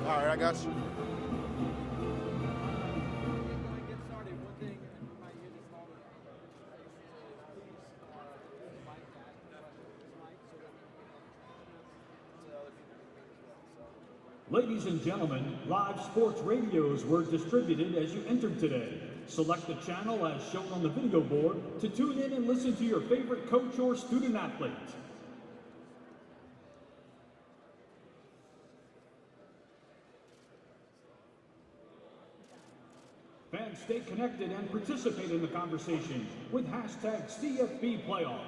All right, I got you. Ladies and gentlemen, live sports radios were distributed as you entered today. Select the channel as shown on the video board to tune in and listen to your favorite coach or student athlete. Fans, stay connected and participate in the conversation with hashtag CFB Playoff.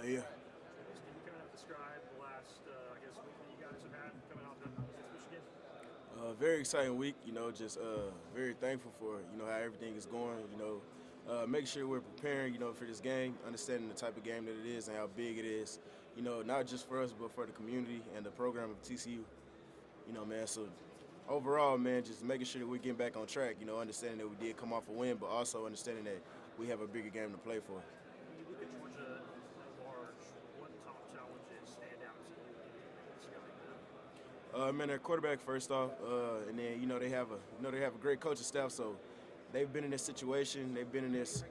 Yeah. Can you kind of describe the last, week that you guys have had coming out of Michigan? Very exciting week, just very thankful for, how everything is going, make sure we're preparing, for this game, understanding the type of game that it is and how big it is, not just for us, but for the community and the program of TCU, man. So overall, man, just making sure that we're getting back on track, understanding that we did come off a win, but also understanding that we have a bigger game to play for. When you look at Georgia at large, what top challenges stand out to you? Man, their quarterback first off, and then they have a great coaching staff. So they've been in this situation, they've been in this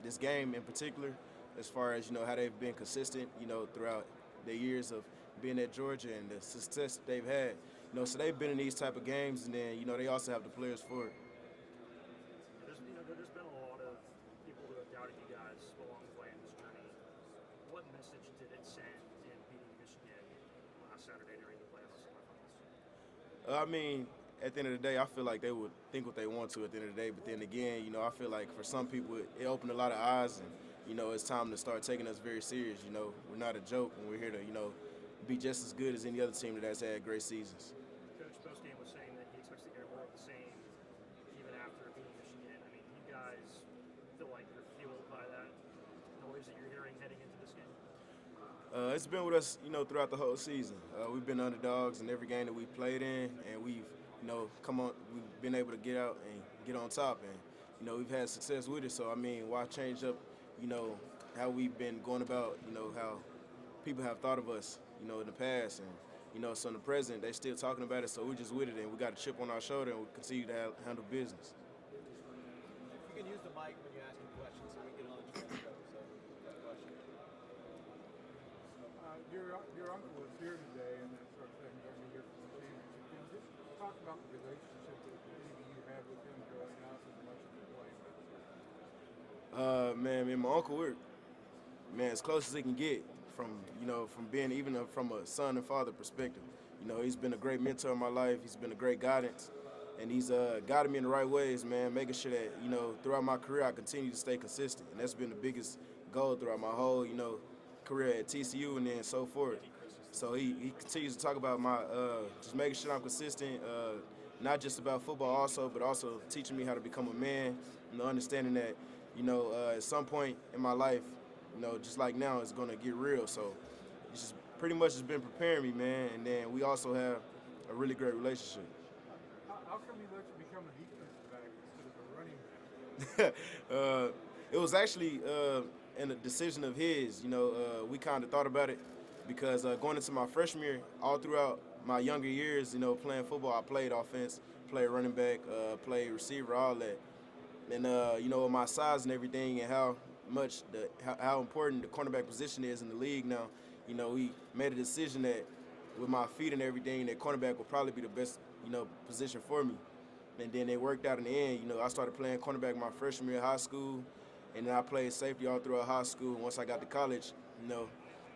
this game in particular, as far as how they've been consistent, throughout the years of being at Georgia and the success that they've had. So they've been in these type of games, and then they also have the players for it. There's been a lot of people who have doubted you guys along the way in this journey. What message did it send in beating Michigan last Saturday during the playoffs semifinals? I mean, at the end of the day, I feel like they would think what they want to at the end of the day. But then again, I feel like for some people, it opened a lot of eyes, and it's time to start taking us very serious. We're not a joke, and we're here to be just as good as any other team that has had great seasons. Coach postgame was saying that he expects to hear more of the same even after beating Michigan. I mean, you guys feel like you're fueled by that noise that you're hearing heading into this game? It's been with us, throughout the whole season. We've been underdogs in every game that we've played in, and we've, we've been able to get out and get on top, and we've had success with it. So I mean, why change up, how we've been going about, how people have thought of us, in the past, and so in the present they're still talking about it. So we're just with it, and we got a chip on our shoulder, and we continue to handle business. If you can use the mic when you're asking questions, so we can all just go. So, next question. Your uncle was here today and that sort of thing during the year from the championship. Can you just talk about the relationship that maybe you had with him growing up as much as you played with? Man, me and my uncle, we're as close as he can get from from being even from a son and father perspective. He's been a great mentor in my life. He's been a great guidance, and he's guided me in the right ways, man. Making sure that throughout my career I continue to stay consistent, and that's been the biggest goal throughout my whole career at TCU and then so forth. So he continues to talk about my just making sure I'm consistent, not just about football also, but also teaching me how to become a man, understanding that at some point in my life, just like now, it's gonna get real. So it's just pretty much has been preparing me, man. And then we also have a really great relationship. How come he let you become a defensive back instead of a running back? It was actually in a decision of his. We kind of thought about it because going into my freshman year, all throughout my younger years, playing football, I played offense, played running back, played receiver, all that. And with my size and everything, and how important the cornerback position is in the league now, we made a decision that with my feet and everything, that cornerback would probably be the best, position for me. And then it worked out in the end. I started playing cornerback my freshman year of high school, and then I played safety all throughout high school. And once I got to college,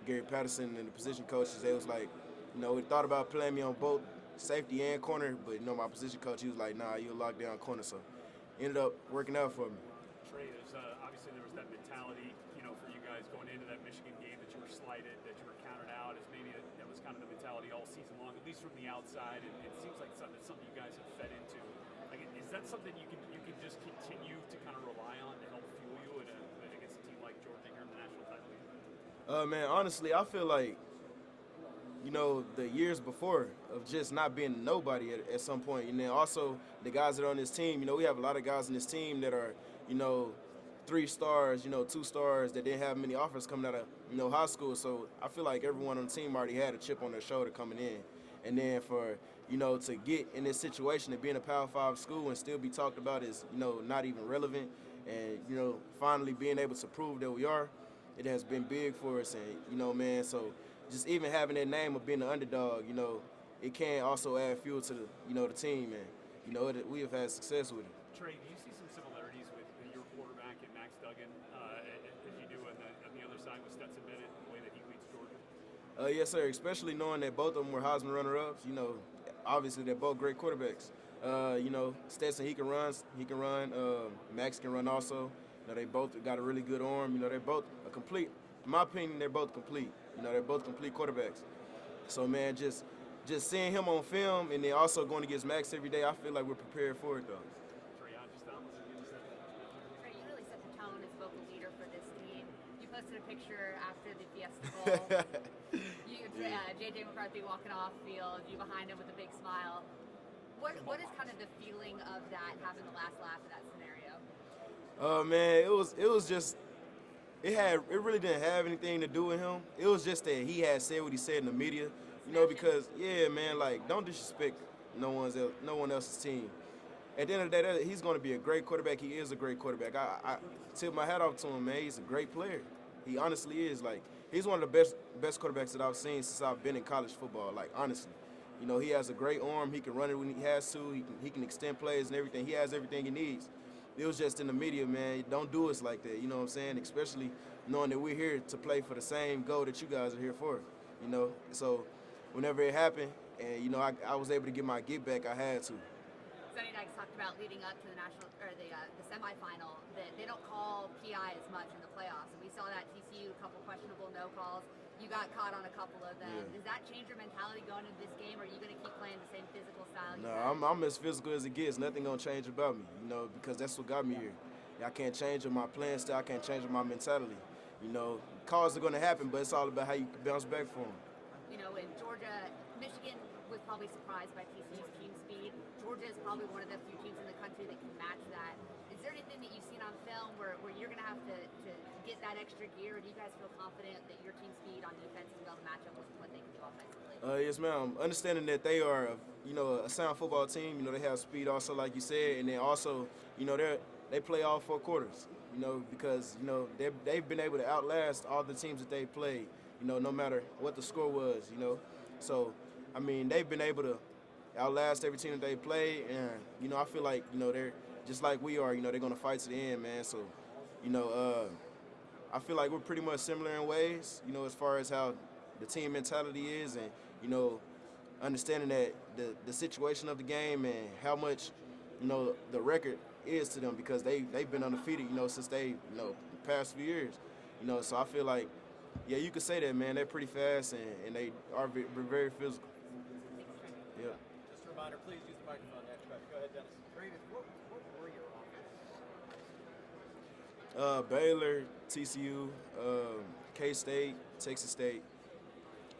Gary Patterson and the position coaches, they was like, we thought about playing me on both safety and corner, but my position coach, he was like, nah, you're a lockdown corner. So it ended up working out for me. Trey, obviously there was that mentality, for you guys going into that Michigan game that you were slighted, that you were counted out, as maybe that was kind of the mentality all season long, at least from the outside. And it seems like that's something you guys have fed into. Like, is that something you can just continue to kind of rely on to help fuel you against a team like Georgia here in the national title game? Man, honestly, I feel like, you know, the years before of just not being nobody at some point. And then also the guys that are on this team, you know, we have a lot of guys on this team that are, you know, 3 stars, you know, 2 stars that didn't have many offers coming out of, you know, high school. So I feel like everyone on the team already had a chip on their shoulder coming in. And then for, you know, to get in this situation of being a Power 5 school and still be talked about as, you know, not even relevant, and, you know, finally being able to prove that we are, it has been big for us. And, you know, man, so just even having that name of being an underdog, you know, it can also add fuel to the, you know, the team. And, you know, we have had success with it. Trey, do you see some similarities with your quarterback and Max Duggan as you do on the other side with Stetson Bennett, the way that he leads Georgia? Yes, sir, especially knowing that both of them were Heisman runner-ups. You know, obviously they're both great quarterbacks. You know, Stetson, he can run. Max can run also. You know, they both got a really good arm. You know, they're both a complete, in my opinion, they're both complete. You know, they're both complete quarterbacks. So, man, just seeing him on film and then also going against Max every day, I feel like we're prepared for it, though. Tre'Vius Hodges Tomlinson, you said. Trey, you really set the tone as vocal leader for this team. You posted a picture after the Fiesta Bowl. J.J. McCarthy walking off field, you behind him with a big smile. What is kind of the feeling of that, having the last laugh of that scenario? Oh man, it was just it really didn't have anything to do with him. It was just that he had said what he said in the media, you know, because yeah, man, like don't disrespect no one else's team. At the end of the day, he's going to be a great quarterback. He is a great quarterback. I tip my hat off to him, man. He's a great player. He honestly is. Like he's one of the best quarterbacks that I've seen since I've been in college football. Like honestly. You know, he has a great arm. He can run it when he has to. He can extend plays and everything. He has everything he needs. It was just in the media, man. Don't do us like that. You know what I'm saying? Especially knowing that we're here to play for the same goal that you guys are here for. You know, so whenever it happened, and you know, I was able to get my get back. I had to. Sonny Dykes talked about leading up to the national or the semifinal that they don't call PI as much in the playoffs, and we saw that TCU a couple questionable no calls. You got caught on a couple of them. Yeah. Does that change your mentality going into this game, or are you going to keep playing the same physical style? No, I'm as physical as it gets. Nothing going to change about me, you know, because that's what got me here. I can't change my playing style. I can't change my mentality. You know, calls are going to happen, but it's all about how you bounce back from them. You know, in Georgia, Michigan was probably surprised by TCU's team speed. Georgia is probably one of the few teams in the country that can match that. Is there anything that you've seen on film where you're going to have to get that extra gear, or do you guys feel confident that your team speed on defense is going to match up with what they can do offensively? Yes, ma'am. Understanding that they are, you know, a sound football team. You know, they have speed also, like you said, and then also, you know, they play all 4 quarters. You know, because you know they've been able to outlast all the teams that they played. You know, no matter what the score was. You know, so I mean they've been able to outlast every team that they play, and you know I feel like you know they're just like we are. You know, they're gonna fight to the end, man. So, you know, I feel like we're pretty much similar in ways. You know, as far as how the team mentality is, and you know, understanding that the situation of the game and how much you know the record is to them, because they've been undefeated, you know, since the past few years. You know, so I feel like, yeah, you could say that, man. They're pretty fast and they are very physical. Yeah. Just a reminder, please use the microphone next. Go ahead, Dennis. Tre'Vius, what were your offers? Baylor, TCU, K-State, Texas State.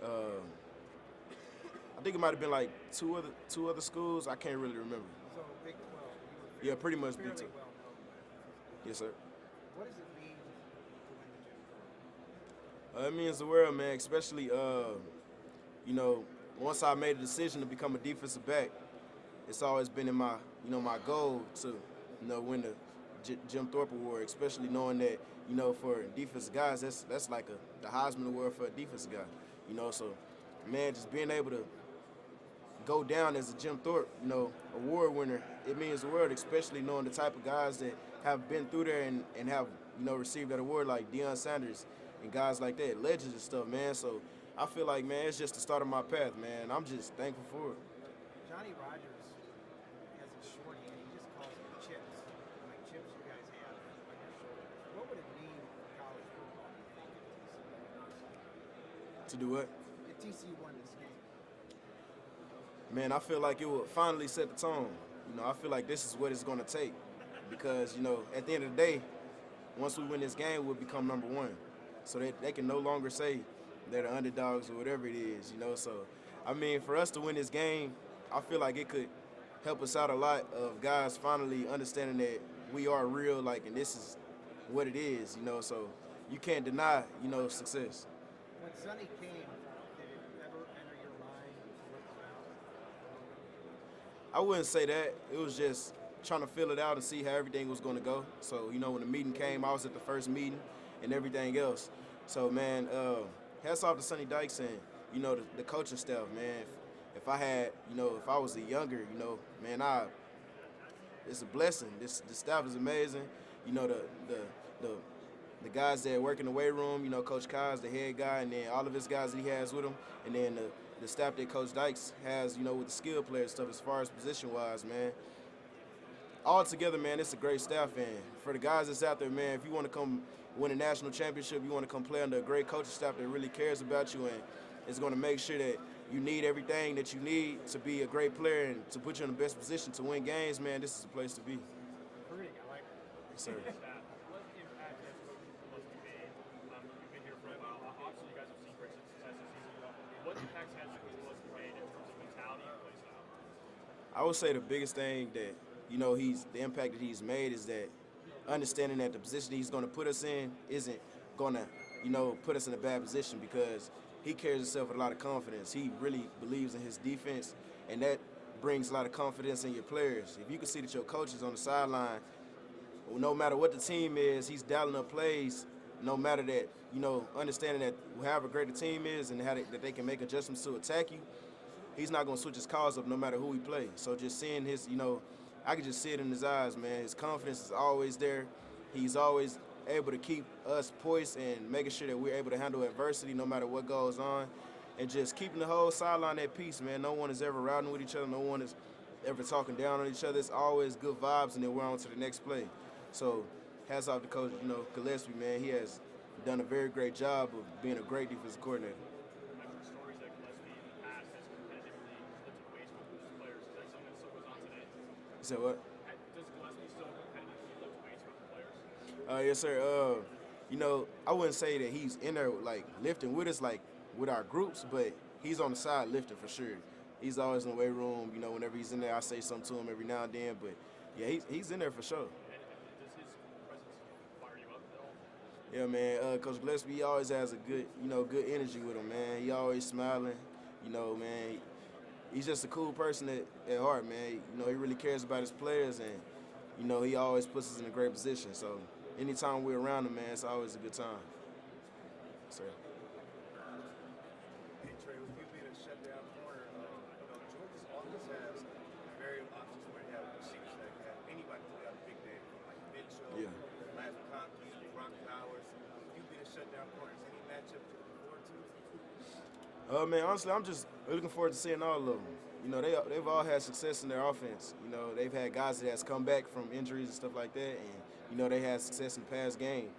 I think it might have been like two other schools. I can't really remember. So Big 12. Yeah, pretty much Big 12. Fairly well known. Yes, sir. What does it mean to win the Jim Thorpe? It means the world, man. Especially, you know, once I made a decision to become a defensive back, it's always been in my goal to, you know, win the Jim Thorpe Award. Especially knowing that, you know, for defensive guys, that's like the Heisman Award for a defensive guy. You know, so man, just being able to go down as a Jim Thorpe, you know, award winner, it means the world, especially knowing the type of guys that have been through there and have, you know, received that award, like Deion Sanders and guys like that, legends and stuff, man. So I feel like, man, it's just the start of my path, man. I'm just thankful for it. Johnny Rogers has a shorthand. He just calls them chips, like chips you guys have on your shoulders. What would it mean for college football, do you think, To do what? if TCU won this game? Man, I feel like it would finally set the tone. You know, I feel like this is what it's going to take, because, you know, at the end of the day, once we win this game, we'll become number 1. So they can no longer say, they're the underdogs or whatever it is, you know. So, I mean, for us to win this game, I feel like it could help us out a lot of guys finally understanding that we are real, like, and this is what it is, you know. So you can't deny, you know, success. When Sonny came, did it ever enter your mind to look around? I wouldn't say that. It was just trying to fill it out and see how everything was going to go. So, you know, when the meeting came, I was at the first meeting and everything else. So, man, hats off to Sonny Dykes and, you know, the coaching staff, man. If I had, you know, if I was a younger, you know, man, it's a blessing. The staff is amazing. You know, the guys that work in the weight room, you know, Coach Kai's the head guy, and then all of his guys that he has with him, and then the staff that Coach Dykes has, you know, with the skill player stuff as far as position-wise, man. All together, man, it's a great staff, and for the guys that's out there, man, if you want to come win a national championship, you want to come play under a great coaching staff that really cares about you and is going to make sure that you need everything that you need to be a great player and to put you in the best position to win games, man, this is the place to be. Pretty, I like it. Yes, sir. What impact has Coach Tomlinson made? You've been here for a while. Obviously, you guys have seen great success this season. What impacts has Coach Tomlinson made in terms of mentality and play style? I would say the biggest thing that, you know, the impact that he's made is that understanding that the position he's going to put us in isn't going to, you know, put us in a bad position because he carries himself with a lot of confidence. He really believes in his defense, and that brings a lot of confidence in your players. If you can see that your coach is on the sideline, no matter what the team is, he's dialing up plays, no matter that, you know, understanding that however great the team is and that they can make adjustments to attack you, he's not going to switch his calls up no matter who he plays. So just seeing his, you know, I can just see it in his eyes, man. His confidence is always there. He's always able to keep us poised and making sure that we're able to handle adversity no matter what goes on, and just keeping the whole sideline at peace, man. No one is ever routing with each other. No one is ever talking down on each other. It's always good vibes, and then we're on to the next play. So hats off to Coach, you know, Gillespie, man. He has done a very great job of being a great defensive coordinator. I've heard stories that Gillespie in the past has competitively lifted weights with his players. Is that something that still goes on today? You said what? Does Gillespie still competitively lift weights with the players? Yes, sir. You know, I wouldn't say that he's in there, like, lifting with us, like, with our groups, but he's on the side lifting for sure. He's always in the weight room. You know, whenever he's in there, I say something to him every now and then. But, yeah, he's in there for sure. And does his presence fire you up at all? Yeah, man. Coach Gillespie, he always has a good, you know, good energy with him, man. He always smiling. You know, man, he's just a cool person at heart, man. You know, he really cares about his players, and, you know, he always puts us in a great position. So anytime we're around him, man, it's always a good time. Sir. Hey, Trey, with you being a shutdown corner, you know, Georgia's offense has very options where you have receivers that can have anybody play out a big day, like Mitchell, Yeah. Lance Conklin, Brock Powers. You being a shutdown corner, is any matchup you're looking forward to? Man, honestly, I'm just looking forward to seeing all of them. You know, they've all had success in their offense. You know, they've had guys that has come back from injuries and stuff like that, and, you know, they had success in the past game.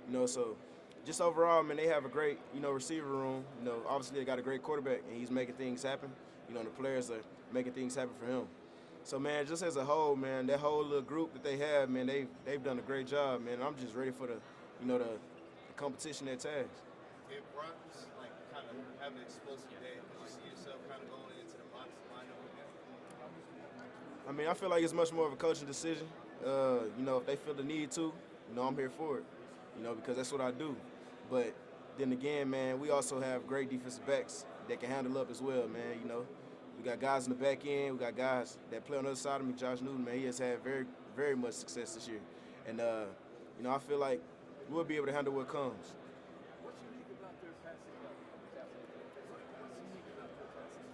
You know, so just overall, man, they have a great, you know, receiver room. You know, obviously they got a great quarterback, and he's making things happen. You know, the players are making things happen for him. So, man, just as a whole, man, that whole little group that they have, man, they've done a great job, man. I'm just ready for the, you know, the competition that tags. If Brock's like kind of having an explosive day, could you see yourself kind of going into the box lineup again? I mean, I feel like it's much more of a coaching decision. You know, if they feel the need to, you know, I'm here for it, you know, because that's what I do. But then again, man, we also have great defensive backs that can handle up as well, man. You know, we got guys in the back end. We got guys that play on the other side of me. Josh Newton, man, he has had very, very much success this year. And, you know, I feel like we'll be able to handle what comes. What's unique about their passing game? What's unique about their passing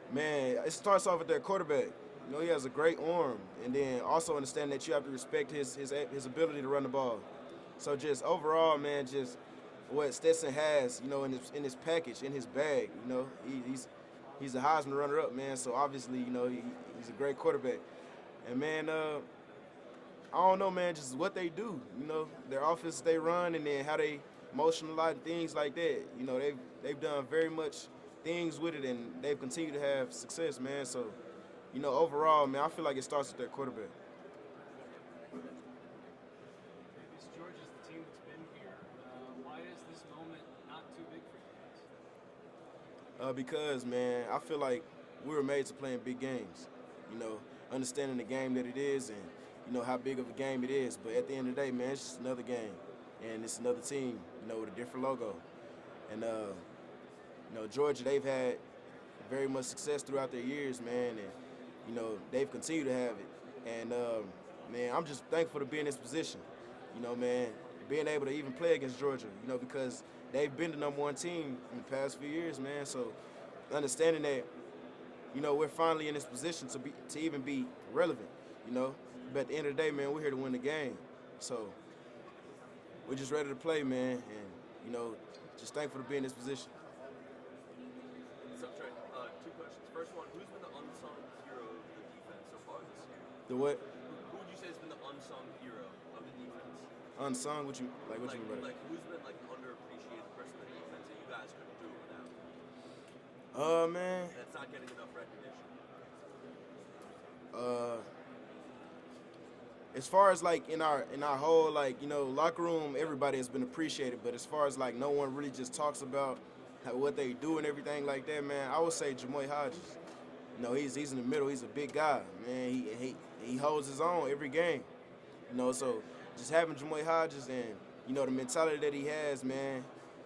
game? Man, it starts off with their quarterback. You know, he has a great arm, and then also understand that you have to respect his ability to run the ball. So just overall, man, just what Stetson has, you know, in his package, in his bag, you know, he's a Heisman runner-up, man. So obviously, you know, he's a great quarterback. And man, I don't know, man, just what they do, you know, their offense they run, and then how they motion a lot and things like that. You know, they've done very much things with it, and they've continued to have success, man. So, you know, overall, man, I feel like it starts with their quarterback. Tre'Vius George is the team that's been here. Why is this moment not too big for you? Because, man, I feel like we were made to play in big games. You know, understanding the game that it is and, you know, how big of a game it is. But at the end of the day, man, it's just another game. And it's another team, you know, with a different logo. And, you know, Georgia, they've had very much success throughout their years, man. And, you know, they've continued to have it. And, man, I'm just thankful to be in this position. You know, man, being able to even play against Georgia, you know, because they've been the #1 team in the past few years, man. So understanding that, you know, we're finally in this position to even be relevant, you know. But at the end of the day, man, we're here to win the game. So we're just ready to play, man. And, you know, just thankful to be in this position. What's up, Trey? 2 questions. First one, who's been the unsung hero of the defense so far this year? The what? Who would you say has been the unsung hero of the defense? Unsung? What you mean by that? Like who's been like an underappreciated person in the defense that you guys couldn't do it without? Man. That's not getting enough recognition. As far as like in our whole like, you know, locker room, everybody has been appreciated. But as far as like no one really just talks about what they do and everything like that, man, I would say Tre'Vius Hodges. You know, he's in the middle. He's a big guy, man. He holds his own every game. You know, so just having Tre'Vius Hodges and, you know, the mentality that he has, man,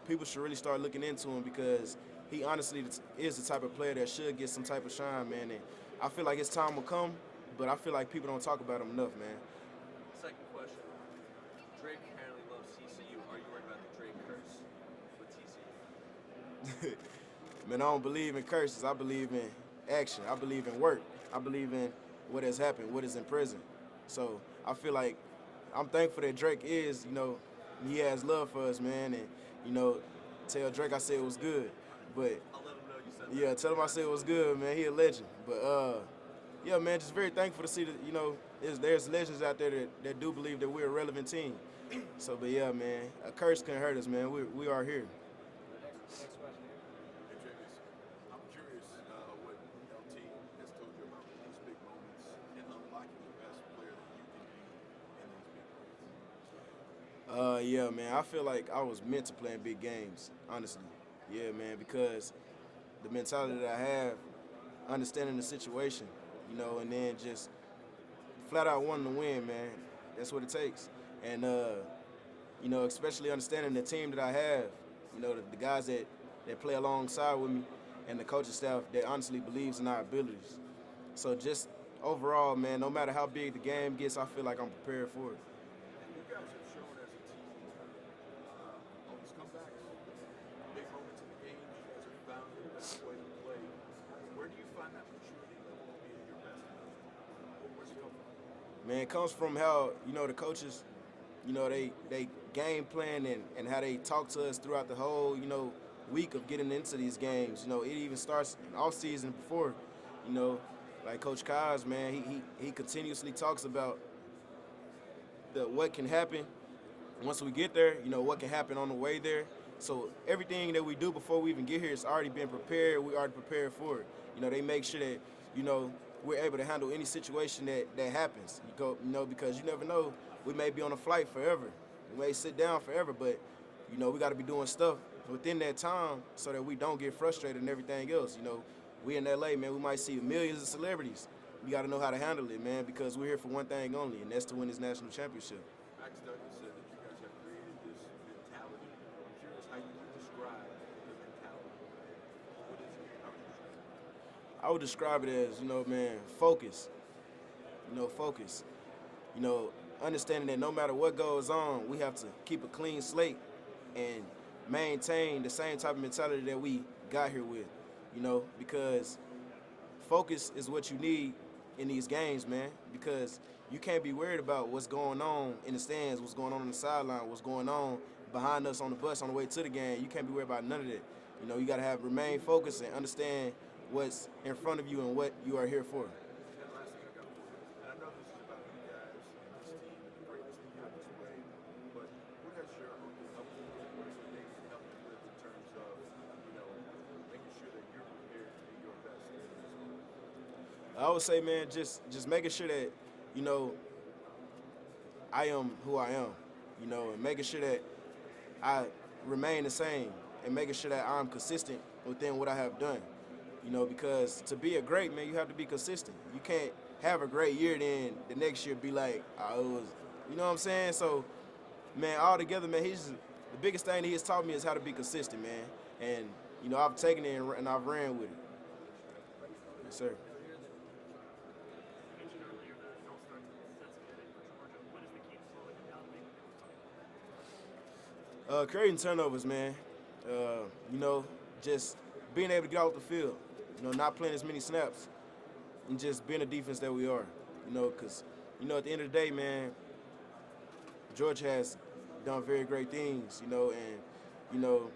people should really start looking into him because he honestly is the type of player that should get some type of shine, man. And I feel like his time will come, but I feel like people don't talk about him enough, man. Second question. Drake apparently loves TCU. Are you worried about the Drake curse with TCU? Man, I don't believe in curses. I believe in action. I believe in work. I believe in what has happened, what is in prison. So I feel like I'm thankful that Drake is, you know, he has love for us, man. And, you know, tell Drake I said it was good. But, I'll let him know you said that. yeah, tell him I said it was good, man. He a legend. But, yeah, man, just very thankful to see that, you know, there's legends out there that do believe that we're a relevant team. So, but, yeah, man, a curse couldn't hurt us, man. We are here. Next question here. Hey, Tre'Vius, I'm curious what LT has told you about these big moments and unlocking the best player that you can be in these big moments. Yeah, man, I feel like I was meant to play in big games, honestly. Yeah, man, because the mentality that I have, understanding the situation, you know, and then just flat out wanting to win, man. That's what it takes. And, you know, especially understanding the team that I have, you know, the guys that play alongside with me and the coaching staff that honestly believes in our abilities. So just overall, man, no matter how big the game gets, I feel like I'm prepared for it. And you guys have shown as a team all these comebacks, big moments in the game, you guys have found the best way to play. Where do you find that maturity level to be at your best? Where's it come from? Man, it comes from how, you know, the coaches, you know, they game plan and how they talk to us throughout the whole, you know, week of getting into these games. You know, it even starts in off season before, you know, like Coach Kaz, man, he continuously talks about what can happen once we get there, you know, what can happen on the way there. So everything that we do before we even get here has already been prepared. We already prepared for it. You know, they make sure that, you know, we're able to handle any situation that happens. You know, because you never know, we may be on a flight forever. We may sit down forever, but, you know, we got to be doing stuff within that time so that we don't get frustrated and everything else. You know, we in L.A., man, we might see millions of celebrities. We got to know how to handle it, man, because we're here for one thing only, and that's to win this national championship. Max Duggan said that you guys have created this mentality. I'm curious how you would describe the mentality. What is it? How would you describe it? I would describe it as, you know, man, focus. You know, focus. You know, understanding that no matter what goes on, we have to keep a clean slate and maintain the same type of mentality that we got here with, you know, because focus is what you need in these games, man, because you can't be worried about what's going on in the stands, what's going on the sideline, what's going on behind us on the bus on the way to the game. You can't be worried about none of that. You know, you got to remain focused and understand what's in front of you and what you are here for. And last thing I got for you, and I know this is about you guys and this team and the greatness that you have displayed, but what has your uncle helped you with? What has your name helped you with in terms of, you know, making sure that you're prepared to be your best in this moment? I would say, man, just making sure that, you know, I am who I am, you know, and making sure that I remain the same and making sure that I'm consistent within what I have done. You know, because to be a great, man, you have to be consistent. You can't have a great year, then the next year be like, oh, it was, you know what I'm saying? So, man, all together, man, the biggest thing that he's taught me is how to be consistent, man. And, you know, I've taken it and I've ran with it. Yes, sir. You mentioned earlier that y'all started sets of getting for Georgia. What is the key to slowing them down? Creating turnovers, man. You know, just being able to get off the field. You know, not playing as many snaps, and just being the defense that we are. You know, because, you know, at the end of the day, man, Georgia has done very great things, you know, and, you know,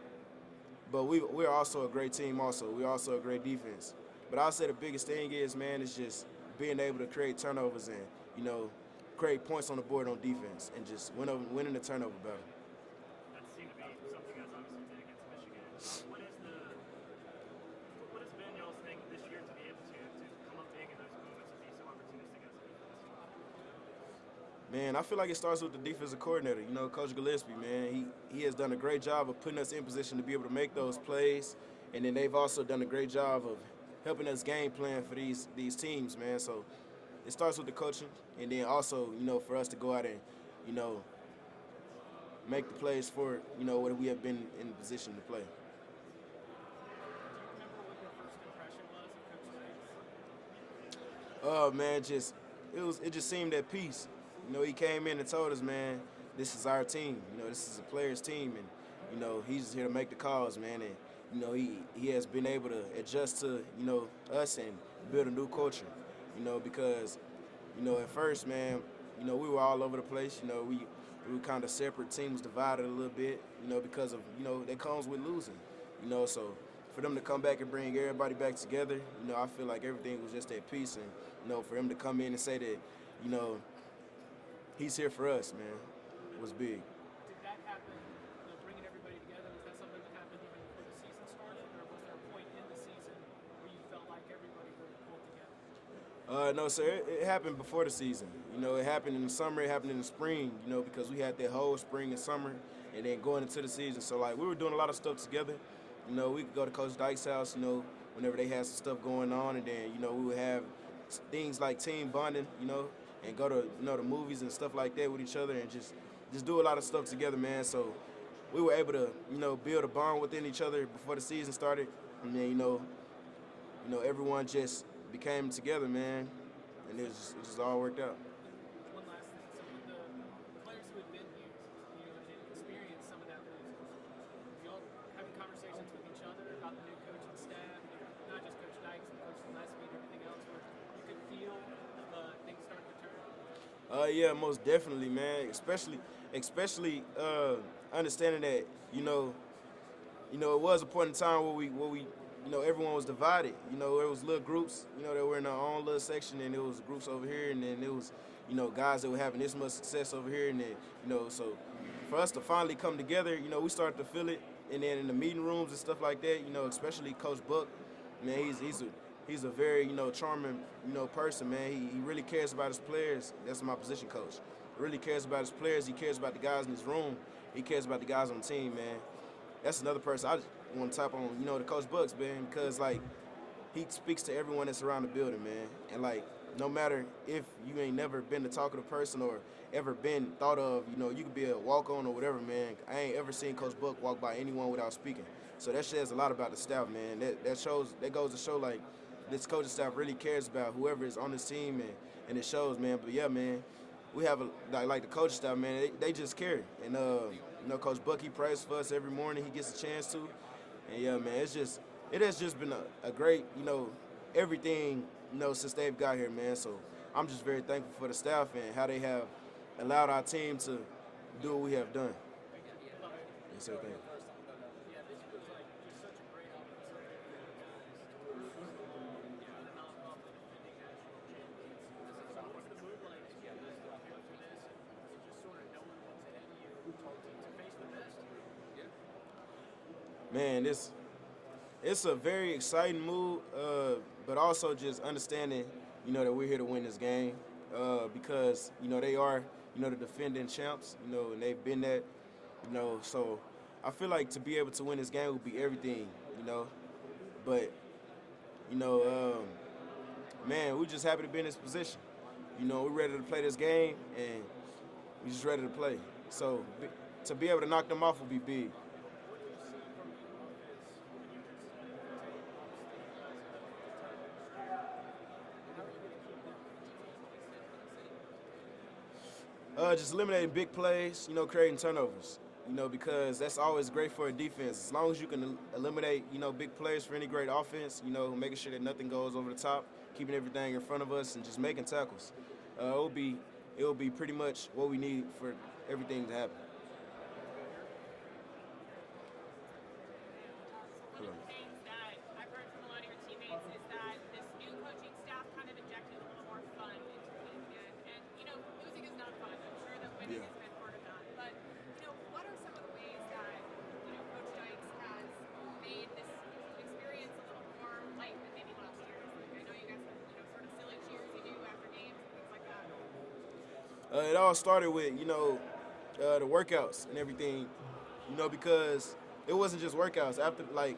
but we're also a great team also. We're also a great defense. But I'll say the biggest thing is, man, is just being able to create turnovers and, you know, create points on the board on defense and just winning the turnover battle. That seemed to be something you guys obviously did against Michigan. What has been y'all's thing this year to be able to come up big in those moments and be so opportunistic as a defense? Man, I feel like it starts with the defensive coordinator. You know, Coach Gillespie, man, he has done a great job of putting us in position to be able to make those plays, and then they've also done a great job of helping us game plan for these teams, man. So it starts with the coaching, and then also, you know, for us to go out and, you know, make the plays for, you know, what we have been in position to play. Do you remember what your first impression was of Coach Diggs? Man, it just seemed at peace. You know, he came in and told us, man, this is our team. You know, this is a player's team, and, you know, he's just here to make the calls, man. And, you know, he has been able to adjust to, you know, us and build a new culture, you know, because, you know, at first, man, you know, we were all over the place. You know, we were kind of separate teams, divided a little bit, you know, because of, you know, that comes with losing, you know. So for them to come back and bring everybody back together, you know, I feel like everything was just at peace. And, you know, for him to come in and say that, you know, he's here for us, man, was big. Did that happen, you know, bringing everybody together? Was that something that happened even before the season started, or was there a point in the season where you felt like everybody would pull together? No, sir, it happened before the season. You know, it happened in the summer, it happened in the spring, you know, because we had that whole spring and summer, and then going into the season. So, like, we were doing a lot of stuff together. You know, we could go to Coach Dyke's house, you know, whenever they had some stuff going on, and then, you know, we would have things like team bonding, you know, and go to, you know, the movies and stuff like that with each other, and just do a lot of stuff together, man. So we were able to, you know, build a bond within each other before the season started, and then, you know, everyone just became together, man, and it just all worked out. One last thing. So with the players who had been here, you know, and experienced some of that losing, y'all having conversations with each other about the new coaching staff, you know, not just Coach Dykes, but Coach Gillespie and everything else, where you could feel things starting to turn? Yeah, most definitely, man. Especially understanding that, you know, it was a point in time where we, you know, everyone was divided. You know, there was little groups, you know, that were in their own little section, and there was groups over here, and then there was, you know, guys that were having this much success over here, and then, you know, so for us to finally come together, you know, we started to feel it, and then in the meeting rooms and stuff like that, you know, especially Coach Buck, man, he's a very, you know, charming, you know, person, man. He really cares about his players. That's my position coach. He really cares about his players. He cares about the guys in his room. He cares about the guys on the team, man. That's another person I just want to tap on, you know, the Coach Bucks, man, because, like, he speaks to everyone that's around the building, man. And, like, no matter if you ain't never been the talkative person or ever been thought of, you know, you could be a walk-on or whatever, man. I ain't ever seen Coach Buck walk by anyone without speaking. So that says a lot about the staff, man. That goes to show, like, this coaching staff really cares about whoever is on this team, and it shows, man. But, yeah, man, we have, like the coaching staff, man, they just care. And, you know, Coach Buck, he prays for us every morning. He gets a chance to. And, yeah, man, it has just been a great, you know, everything, you know, since they've got here, man. So I'm just very thankful for the staff and how they have allowed our team to do what we have done. Yes, sir, thank you. Yeah, this was like just such a great opportunity for you guys to knock off the defending national champions. So what's the mood like as you guys prepare for this, and just sort of knowing what's ahead of you to face the best? Man, it's a very exciting move, but also just understanding, you know, that we're here to win this game because, you know, they are, you know, the defending champs, you know, and they've been that, you know. So I feel like to be able to win this game would be everything, you know. But, you know, man, we're just happy to be in this position. You know, we're ready to play this game, and we're just ready to play. So to be able to knock them off will be big. Just eliminating big plays, you know, creating turnovers, you know, because that's always great for a defense. As long as you can eliminate, you know, big plays for any great offense, you know, making sure that nothing goes over the top, keeping everything in front of us, and just making tackles. It will be pretty much what we need for everything to happen. One of the things that I've heard from a lot of your teammates is that this new coaching staff kind of injected a little more fun into the game again. And, you know, losing is not fun. I'm sure that winning has been part of that. But, you know, what are some of the ways that, you know, Coach Dykes has made this experience a little more light than maybe last year? Like, I know you guys have, you know, sort of silly cheers you do after games and things like that. It all started with, you know, the workouts and everything, you know, because it wasn't just workouts. After, like,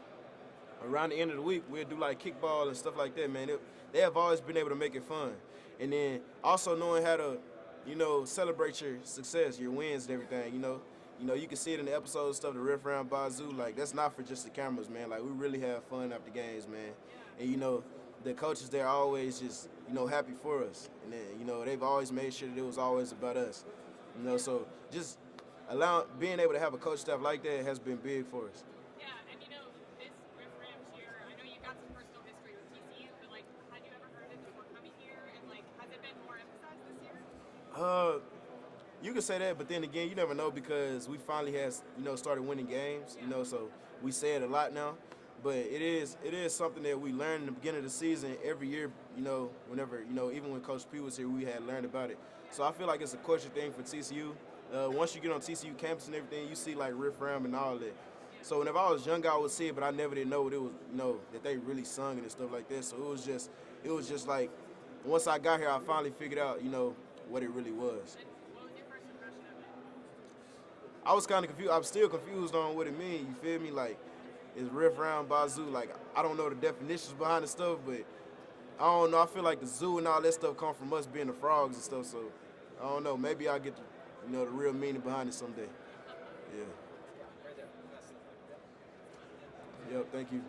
around the end of the week, we'd do, like, kickball and stuff like that, man. They have always been able to make it fun. And then also knowing how to, you know, celebrate your success, your wins and everything, you know. You know, you can see it in the episodes and stuff, the riff around Bazoo. Like, that's not for just the cameras, man. Like, we really have fun after games, man. And, you know, the coaches there are always just, you know, happy for us. And then, you know, they've always made sure that it was always about us. You know, so just being able to have a coach staff like that has been big for us. Yeah, and you know, this Riff Ram cheer, I know you've got some personal history with TCU, but like, had you ever heard it before coming here? And like, has it been more emphasized this year? You can say that, but then again, you never know because we finally you know, started winning games, you know, so we say it a lot now. But it is something that we learned in the beginning of the season every year, you know, whenever, you know, even when Coach P was here, we had learned about it. So I feel like it's a culture thing for TCU. Once you get on TCU campus and everything, you see like Riff Ram and all that. So whenever I was younger, I would see it, but I never did know what it was, you know, that they really sung it and stuff like that. So it was just like, once I got here, I finally figured out, you know, what it really was. And what was your first impression of it? I was kind of confused. I'm still confused on what it means. You feel me? Like, it's riff round bazoo. Like, I don't know the definitions behind the stuff, but I don't know. I feel like the zoo and all that stuff come from us being the frogs and stuff. So I don't know. Maybe I'll get the, you know, the real meaning behind it someday. Yeah. Yep. Thank you.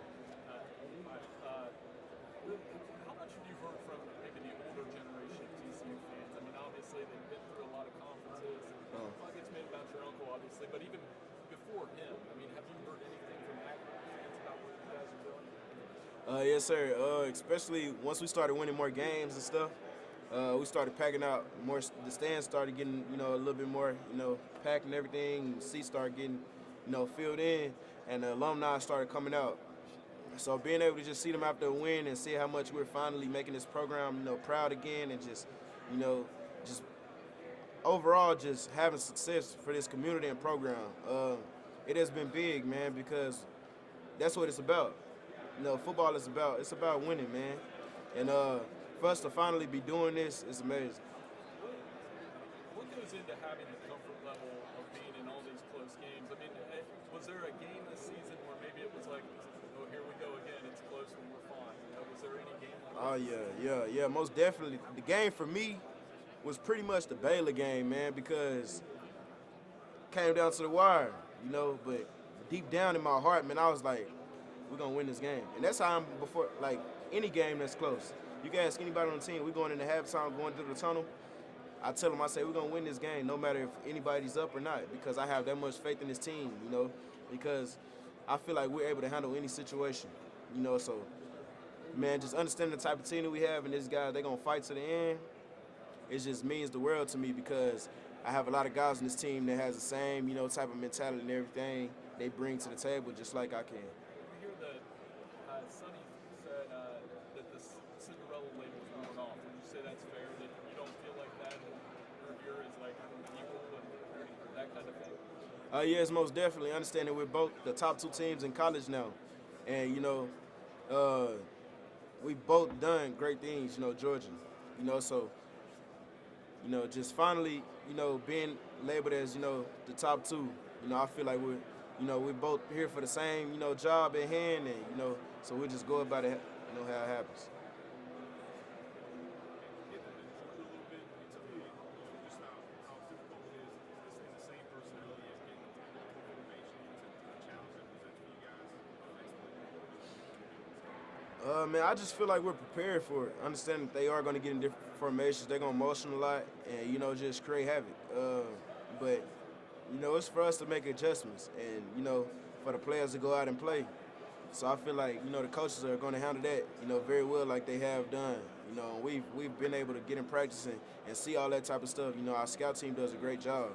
How much have you heard from maybe the older generation of TCU fans? I mean, obviously they've been through a lot of conferences. And a lot gets made about your uncle, obviously, but even before him, I mean, have you heard anything from Akron fans about what you guys are doing? Yes, sir. Especially once we started winning more games and stuff, we started packing out more. The stands started getting, you know, a little bit more, you know, packed and everything. Seats started getting, you know, filled in, and the alumni started coming out. So being able to just see them after a win and see how much we're finally making this program, you know, proud again, and just, you know, just overall just having success for this community and program. It has been big, man, because that's what it's about. You know, football is it's about winning, man. And for us to finally be doing this is amazing. What goes into having the comfort level of being in all these close games? I mean, was there a game this season where maybe it was like, oh, here we go again, it's close when we're fine? You know, was there any game like Oh, yeah, most definitely. The game for me was pretty much the Baylor game, man, because it came down to the wire, you know, but deep down in my heart, man, I was like, we're going to win this game. And that's how I'm before, like, any game that's close. You can ask anybody on the team, we're going into halftime, going through the tunnel. I tell them, I say, we're going to win this game no matter if anybody's up or not, because I have that much faith in this team, you know, because I feel like we're able to handle any situation, you know. So, man, just understanding the type of team that we have and these guys, they're going to fight to the end, it just means the world to me because I have a lot of guys on this team that has the same, you know, type of mentality and everything they bring to the table just like I can. We hear that Sonny said that the Cinderella label is going off. Would you say that's fair, that you don't feel like that, and your year is like equal and that kind of thing? Yes, most definitely. Understanding we're both the top two teams in college now. And, you know, we've both done great things, you know, Georgia. You know, so, you know, just finally, you know, being labeled as, you know, the top two, you know, I feel like we're, you know, we're both here for the same, you know, job at hand, and you know, so we just go about it, you know, how it happens. Man, I just feel like we're prepared for it. Understanding that they are going to get in different formations. They're going to motion a lot and, you know, just create havoc. But, you know, it's for us to make adjustments and, you know, for the players to go out and play. So I feel like, you know, the coaches are going to handle that, you know, very well like they have done. You know, we've been able to get in practice and see all that type of stuff. You know, our scout team does a great job.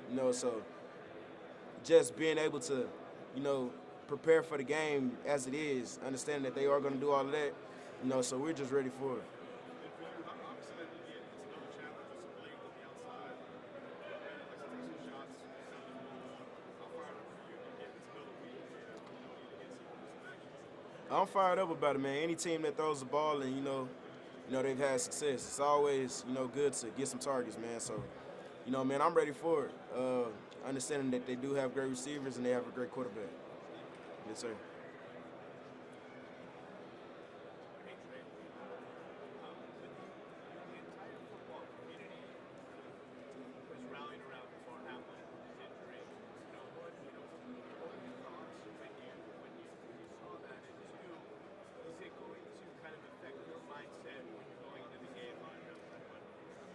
You know, so just being able to, you know, prepare for the game as it is, understanding that they are going to do all of that, you know, so we're just ready for it. I'm fired up about it, man. Any team that throws the ball and, you know, they've had success, it's always, you know, good to get some targets, man. So, you know, man, I'm ready for it. Understanding that they do have great receivers and they have a great quarterback. Yes, sir.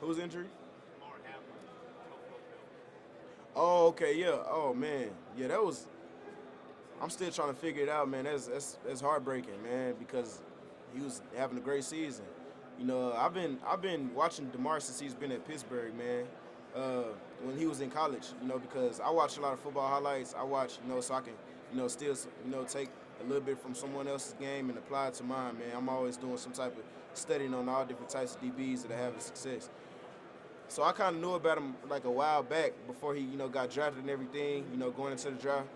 Whose injury? Oh, okay, yeah. Oh, man. Yeah, that was – I'm still trying to figure it out, man. That's heartbreaking, man, because he was having a great season. You know, I've been watching DeMar since he's been at Pittsburgh, man, when he was in college, you know, because I watch a lot of football highlights. I watch, you know, so I can, you know, still, you know, take a little bit from someone else's game and apply it to mine, man. I'm always doing some type of studying on all different types of DBs that are having success. So I kind of knew about him like a while back before he, you know, got drafted and everything, you know, going into the draft.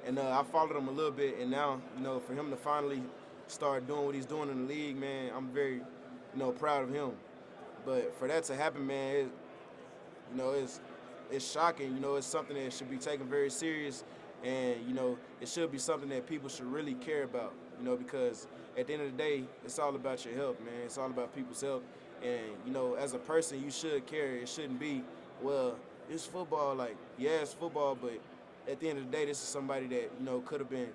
And I followed him a little bit, and now, you know, for him to finally start doing what he's doing in the league, man, I'm very, you know, proud of him. But for that to happen, man, it's shocking. You know, it's something that should be taken very serious, and, you know, it should be something that people should really care about, you know, because at the end of the day, it's all about your health, man. It's all about people's health. And, you know, as a person, you should care. It shouldn't be, well, it's football. Like, yeah, it's football, but at the end of the day, this is somebody that, you know, could have been,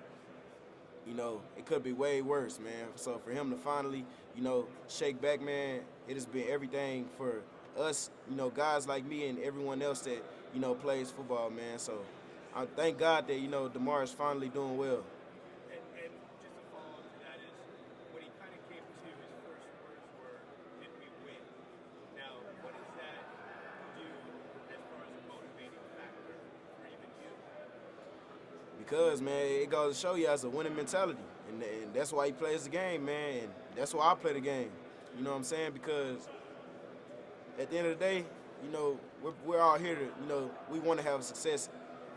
you know, it could be way worse, man. So for him to finally, you know, shake back, man, it has been everything for us, you know, guys like me and everyone else that, you know, plays football, man. So I thank God that, you know, DeMar is finally doing well. And just a follow-up to that is, when he kind of came to his first words were, did we win? Now, what does that do as far as a motivating factor for even you? Because, man, it goes to show you has a winning mentality. And that's why he plays the game, man. And that's why I play the game. You know what I'm saying? Because at the end of the day, you know, we're all here to, you know, we want to have success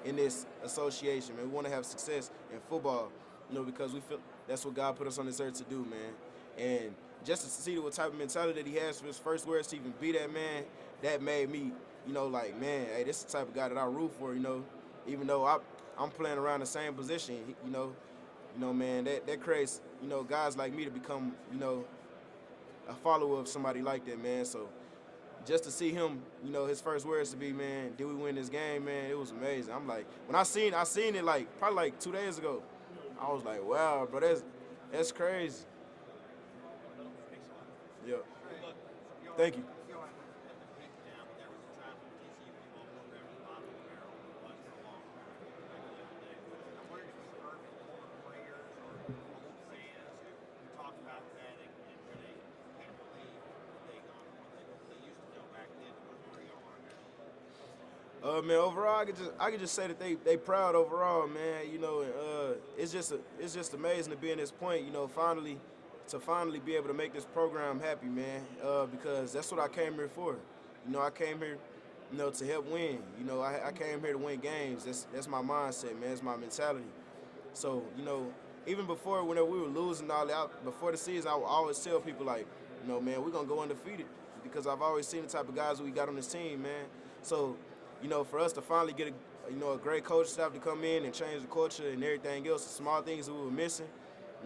in this association, man. We want to have success in football, you know, because we feel that's what God put us on this earth to do, man. And just to see what type of mentality that he has for his first words to even be that, man, that made me, you know, like, man, hey, this is the type of guy that I root for, you know, even though I'm playing around the same position, you know, man, that creates, you know, guys like me to become, you know, a follower of somebody like that, man. So just to see him, you know, his first words to be, man, did we win this game, man, it was amazing. I'm like, when I seen it like probably like 2 days ago, I was like, wow, bro, that's crazy. Yeah. Thank you. Man, overall, I could just say that they proud overall, man. You know, it's just amazing to be in this point. You know, finally be able to make this program happy, man. Because that's what I came here for. You know, I came here, you know, to help win. You know, I came here to win games. That's my mindset, man. It's my mentality. So, you know, even before whenever we were losing all that, before the season, I would always tell people like, you know, man, we're gonna go undefeated because I've always seen the type of guys we got on this team, man. So, you know, for us to finally get a great coach staff to come in and change the culture and everything else, the small things that we were missing.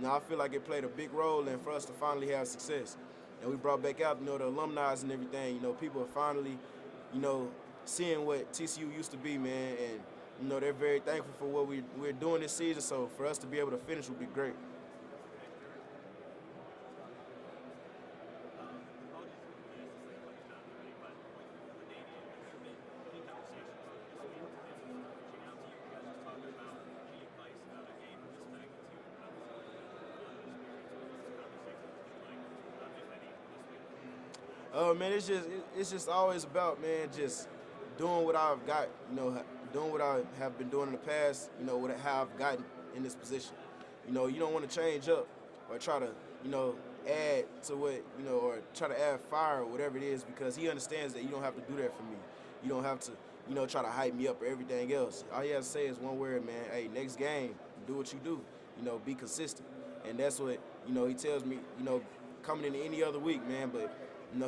I feel like it played a big role in for us to finally have success. And we brought back out, the alumni and everything. People are finally, seeing what TCU used to be, man. And, they're very thankful for what we're doing this season. So for us to be able to finish would be great. Man, it's just always about, man, just doing what I've got, doing what I have been doing in the past, how I've gotten in this position. You don't want to change up or try to, add to what, or try to add fire or whatever it is, because he understands that you don't have to do that for me. You don't have to, try to hype me up or everything else. All you have to say is one word, man. Hey, next game, do what you do. be consistent. And that's what, he tells me, coming into any other week, man. But,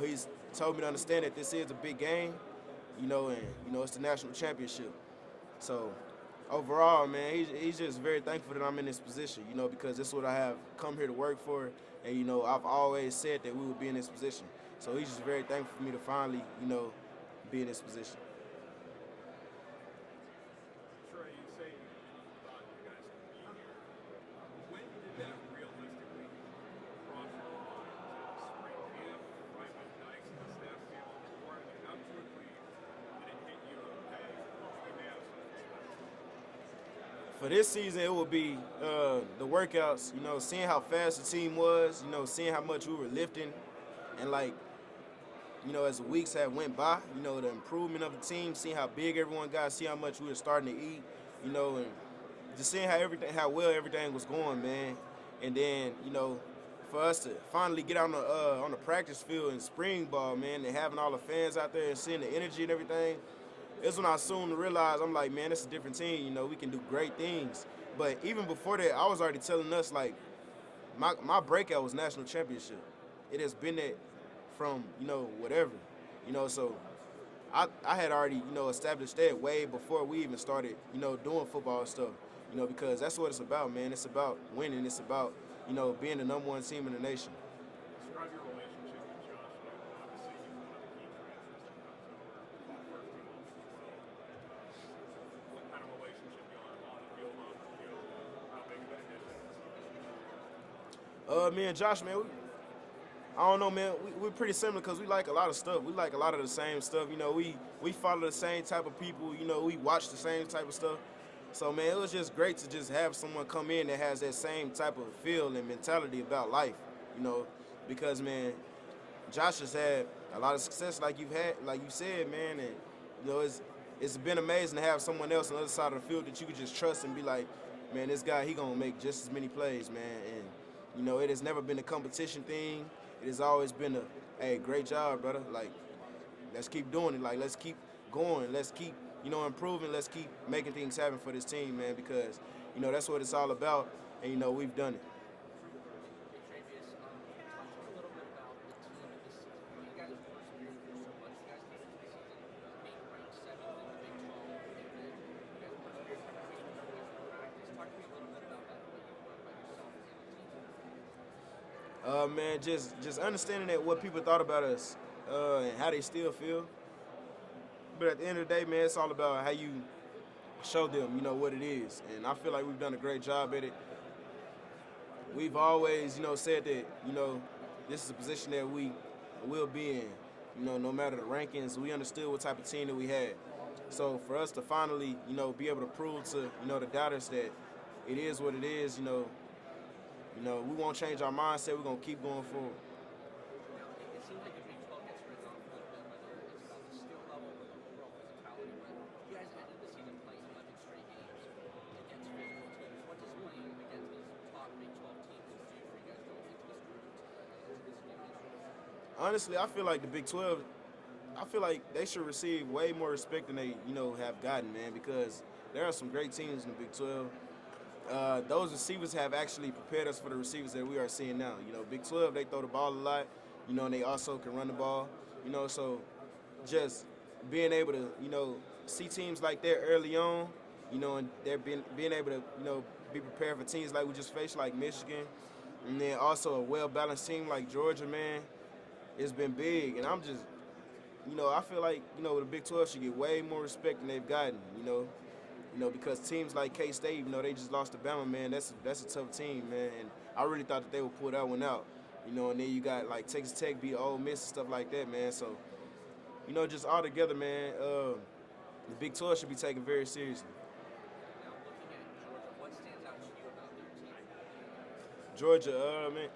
he's told me to understand that this is a big game, and, it's the national championship. So, overall, man, he's just very thankful that I'm in this position, because this is what I have come here to work for. And, I've always said that we would be in this position. So he's just very thankful for me to finally, be in this position. Trey, you say you thought you guys could be here. When did that realistically cross your mind? Spring camp, right with Dykes and the staff camp on the board? How quickly did it hit you, hey, we may have something special? For this season, it will be the workouts, seeing how fast the team was, seeing how much we were lifting, and as the weeks have went by, the improvement of the team, seeing how big everyone got, see how much we were starting to eat, and just seeing how well everything was going, man. And then, for us to finally get on the practice field in spring ball, man, and having all the fans out there and seeing the energy and everything, it's when I soon realized, I'm like, man, it's a different team. We can do great things. But even before that, I was already telling us, my breakout was national championship. It has been that from, whatever. So I had already, established that way before we even started, doing football stuff, because that's what it's about, man. It's about winning. It's about, being the number one team in the nation. Describe your relationship with Josh. Obviously, he's one of the key transfers that comes over first team All-Big 12. What kind of relationship you on the field, off the field? How big of an addition? Me and Josh, man, I don't know, man. We're pretty similar because we like a lot of stuff. We like a lot of the same stuff. We follow the same type of people. We watch the same type of stuff. So, man, it was just great to just have someone come in that has that same type of feel and mentality about life, because, man, Josh has had a lot of success like you said, man. And, it's been amazing to have someone else on the other side of the field that you could just trust and be like, man, this guy, he going to make just as many plays, man. And, it has never been a competition thing. It has always been hey, great job, brother. Let's keep doing it. Let's keep going. Let's keep, improving. Let's keep making things happen for this team, man, because, that's what it's all about. And, we've done it. Tre'Vius, talk a little bit about the team this season. You guys have persevered through so much. You guys came into the season being ranked 7th in the Big 12, and then you guys persevered through practice. Talk to me a little bit about that, what you learned about yourself and the team. Man, just understanding that what people thought about us and how they still feel. But at the end of the day, man, it's all about how you show them, what it is. And I feel like we've done a great job at it. We've always, said that, this is a position that we will be in, no matter the rankings. We understood what type of team that we had. So for us to finally, be able to prove to, the doubters that it is what it is, we won't change our mindset. We're going to keep going forward. It seems like the Big 12 gets written off a little bit, whether it's about the skill level or the overall physicality. But you guys ended the season playing 11 straight games against physical teams. What does playing against these top Big 12 teams do for you guys going into this game? Honestly, I feel like the Big 12, I feel like they should receive way more respect than they, have gotten, man, because there are some great teams in the Big 12. Those receivers have actually prepared us for the receivers that we are seeing now. Big 12, they throw the ball a lot, and they also can run the ball. So just being able to, see teams like that early on, and they're being able to, be prepared for teams like we just faced, like Michigan, and then also a well-balanced team like Georgia, man, it's been big. And I'm just, I feel like, the Big 12 should get way more respect than they've gotten, because teams like K-State, they just lost to Bama, man. That's a tough team, man. And I really thought that they would pull that one out, and then you got like Texas Tech beat Ole Miss and stuff like that, man. So, just all together, man, the Big 12 should be taken very seriously. Now, looking at Georgia, what stands out to you about their team? Georgia, man,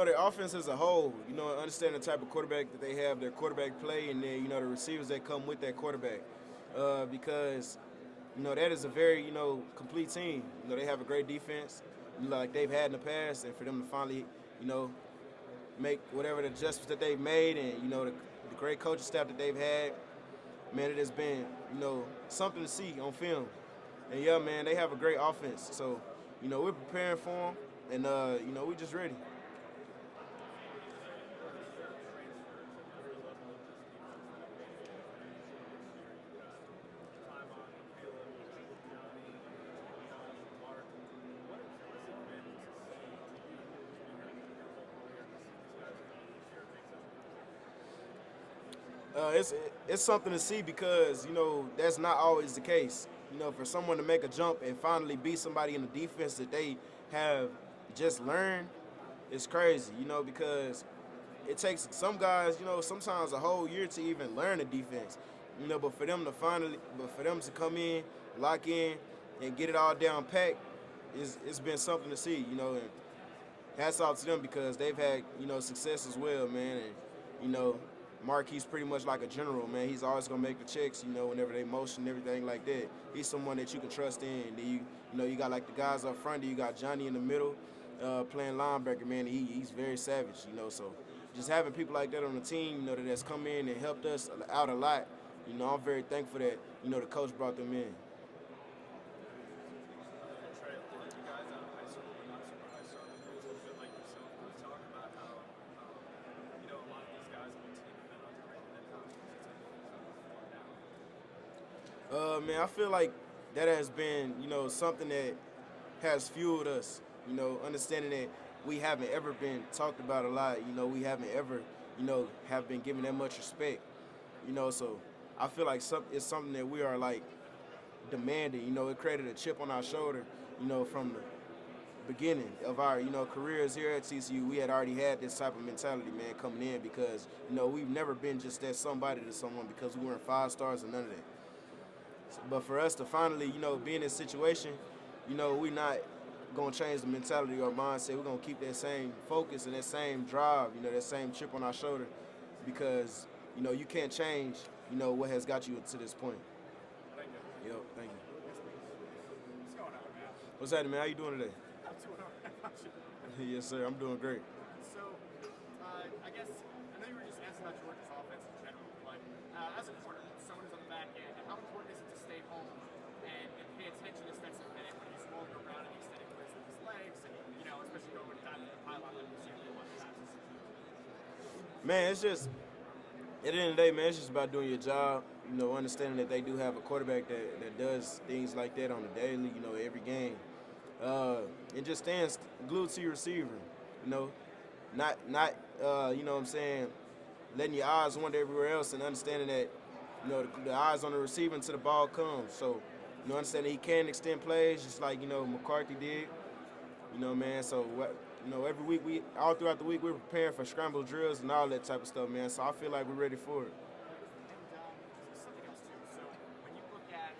their offense as a whole, understand the type of quarterback that they have, their quarterback play, and then, the receivers that come with that quarterback. Because, that is a very, complete team. They have a great defense, like they've had in the past, and for them to finally, make whatever the adjustments that they've made and, the great coaching staff that they've had, man, it has been, something to see on film. And, yeah, man, they have a great offense. So, we're preparing for them, and, we're just ready. It's something to see because, that's not always the case. For someone to make a jump and finally beat somebody in the defense that they have just learned, it's crazy, because it takes some guys, sometimes a whole year to even learn the defense. But for them to come in, lock in, and get it all down packed, it's been something to see, and hats off to them because they've had, success as well, man. And, Mark, he's pretty much like a general, man. He's always going to make the checks, whenever they motion and everything like that. He's someone that you can trust in. Then you got like the guys up front. Then you got Johnny in the middle playing linebacker, man. He's very savage, So just having people like that on the team, that has come in and helped us out a lot, I'm very thankful that, the coach brought them in. Man, I feel like that has been, something that has fueled us, understanding that we haven't ever been talked about a lot, we haven't ever, have been given that much respect, so I feel like it's something that we are, like, demanding, it created a chip on our shoulder, from the beginning of our, careers here at TCU. We had already had this type of mentality, man, coming in because, we've never been just that somebody to someone because we weren't 5 stars or none of that. But for us to finally, be in this situation, we're not going to change the mentality or mindset. We're going to keep that same focus and that same drive, that same chip on our shoulder because, you can't change, what has got you to this point. Thank you. Yo, thank you. What's going on, man? What's happening, man? How you doing today? I'm doing all right. Yes, sir. I'm doing great. So, I guess, I know you were just asking about Georgia's offense in general, but as a corner, someone who's on the back end, how important is it to stay home and pay attention to Spencer Bennett when he's rolling around and extending plays with his legs and, especially going down to the pylon like we see him do on passes? Man, it's just, at the end of the day, man, it's just about doing your job, understanding that they do have a quarterback that does things like that on the daily, every game. And just staying glued to your receiver, not letting your eyes wander everywhere else and understanding that, the eyes on the receiver until the ball comes. So, understanding he can extend plays just like, McCarthy did, man. So, every week, all throughout the week, we're preparing for scramble drills and all that type of stuff, man. So I feel like we're ready for it. And something else, too. So when you look at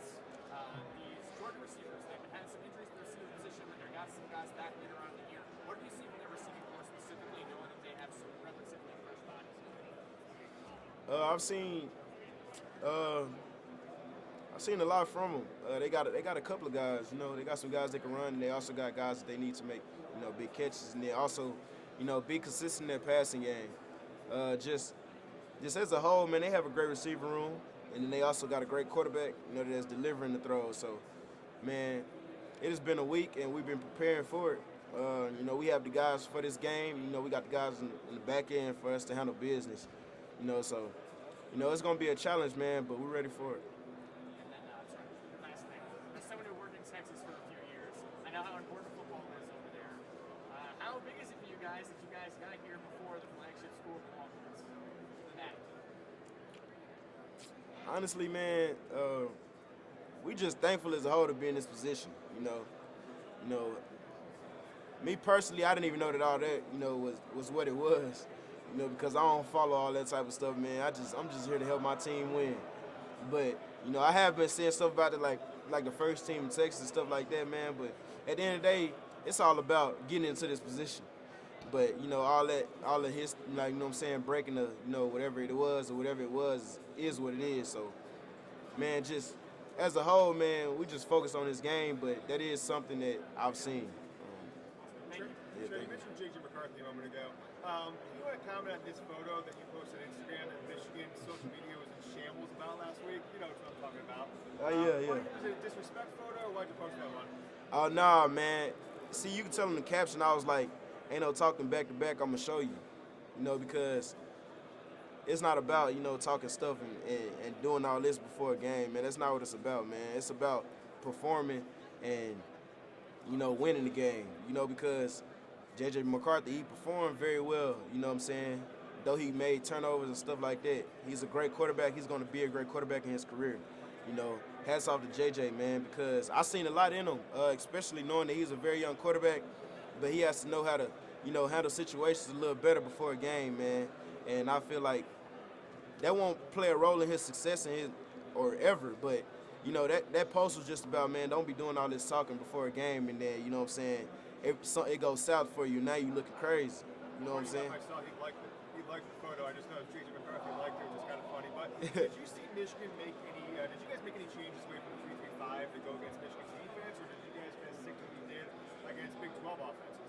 these Georgia receivers, they've had some injuries in the receiver position, but they've got some guys back later on in the year. What do you see from their receiving corps specifically, knowing that they have some relatively fresh bodies? I've seen a lot from them. They got a couple of guys. They got some guys that can run, and they also got guys that they need to make, big catches, and they also, be consistent in their passing game. Just as a whole, man, they have a great receiver room, and then they also got a great quarterback, that's delivering the throws. So, man, it has been a week, and we've been preparing for it. We have the guys for this game. We got the guys in the back end for us to handle business. So, it's going to be a challenge, man, but we're ready for it. about how important football is over there. How big is it for you guys that you guys got here before the flagship school of Athens? The NAC? Honestly, man, we just thankful as a whole to be in this position. You know, me personally, I didn't even know that all that, was what it was. Because I don't follow all that type of stuff, man. I'm just here to help my team win. But I have been saying stuff about it, like the first team in Texas and stuff like that, man. But at the end of the day, it's all about getting into this position. But all that his, like, what I'm saying, breaking the, whatever it was or whatever it was is what it is. So, man, just as a whole, man, we just focus on this game. But that is something that I've seen. Thank you. Trey, you mentioned J.J. McCarthy a moment ago. Do you want to comment on this photo that you posted on Instagram that Michigan social media was in shambles about last week? You know what I'm talking about. Yeah. Was it a disrespect photo, or why'd you post that one? Oh, nah, man. See, you can tell in the caption, I was like, ain't no talking back to back, I'm going to show you. Because it's not about, talking stuff and doing all this before a game, man. That's not what it's about, man. It's about performing and, winning the game, because J.J. McCarthy, he performed very well, though he made turnovers and stuff like that. He's a great quarterback. He's going to be a great quarterback in his career. Hats off to J.J., man, because I seen a lot in him, especially knowing that he's a very young quarterback, but he has to know how to, handle situations a little better before a game, man. And I feel like that won't play a role in his success or ever, but, that post was just about, man, don't be doing all this talking before a game, and then, it goes south for you. Now you looking crazy. You know what I'm saying? I saw he liked the photo. I just know J.J. McCarthy liked it, which is kind of funny. But did you see Michigan make any? Did you guys make any changes away from the 3-3-5 to go against Michigan's defense, or did you guys kind of stick to what you did against Big 12 offenses?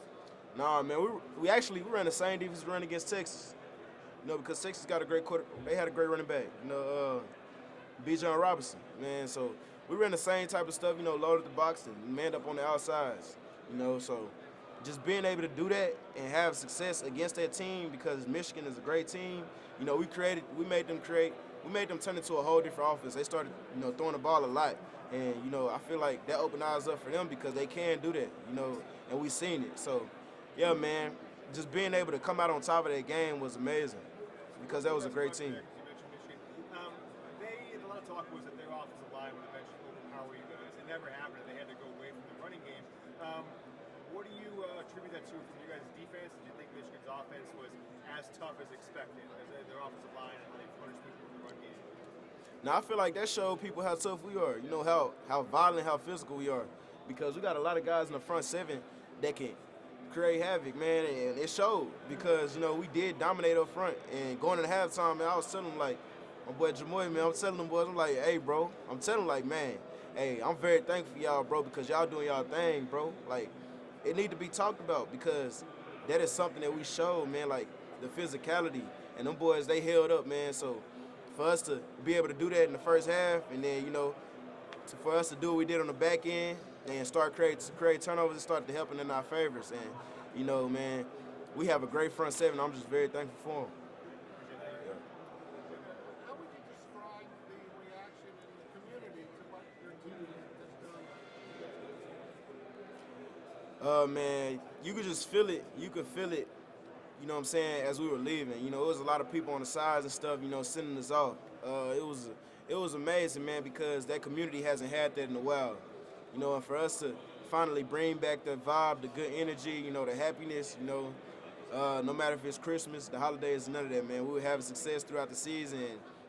Nah, man, we ran the same defense we ran against Texas. Because Texas got a great they had a great running back. Bijan Robinson, man. So we ran the same type of stuff. Loaded the box and manned up on the outsides. So just being able to do that and have success against that team, because Michigan is a great team. We made them turn into a whole different offense. They started, throwing the ball a lot, and I feel like that opened eyes up for them because they can do that, and we seen it. So, yeah, man, just being able to come out on top of that game was amazing because that was a great team. You mentioned Michigan. A lot of talk was that their offensive line would eventually overpower you guys. It never happened. They had to go away from the running game. What do you attribute that to from you guys' defense? Did you think Michigan's offense was as tough as expected, as their offensive line and how they punished people in the run game? Now, I feel like that showed people how tough we are, how violent, how physical we are, because we got a lot of guys in the front seven that can create havoc, man, and it showed because, we did dominate up front. And going into halftime, man, I was telling them, like, my boy Jamoy, man, I'm telling them boys, I'm like, hey, bro, I'm telling them, like, man, hey, I'm very thankful for y'all, bro, because y'all doing y'all thing, bro. Like, it need to be talked about because that is something that we showed, man, like the physicality. And them boys, they held up, man. So for us to be able to do that in the first half and then, for us to do what we did on the back end and start create turnovers, it started to helping in our favors. And, man, we have a great front seven. I'm just very thankful for them. How would you describe the reaction in the community to what your team has done? Man, you could just feel it. You could feel it, as we were leaving. It was a lot of people on the sides and stuff, sending us off. It was amazing, man, because that community hasn't had that in a while. And for us to finally bring back the vibe, the good energy, the happiness, no matter if it's Christmas, the holidays, none of that, man. We were having success throughout the season.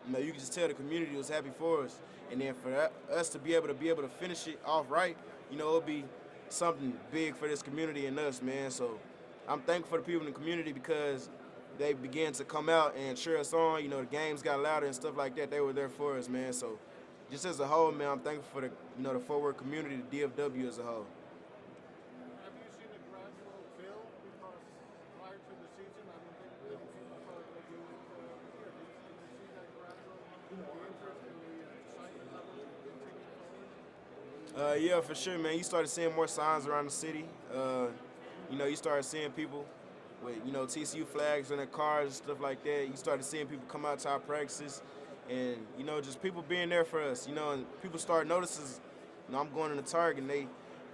And, you could just tell the community was happy for us. And then for us to be able to finish it off right, it'll be something big for this community and us, man. So I'm thankful for the people in the community because they began to come out and cheer us on. The games got louder and stuff like that. They were there for us, man. So just as a whole, man, I'm thankful for the Fort Worth community, the DFW as a whole. Have you seen a gradual build? Because prior to the season, I don't think many people thought it would be here. Did you see that gradual interest and the excitement level continue forward? Yeah, for sure, man. You started seeing more signs around the city. You started seeing people with, TCU flags in their cars and stuff like that. You started seeing people come out to our practices and, just people being there for us, and people started noticing, I'm going in the Target and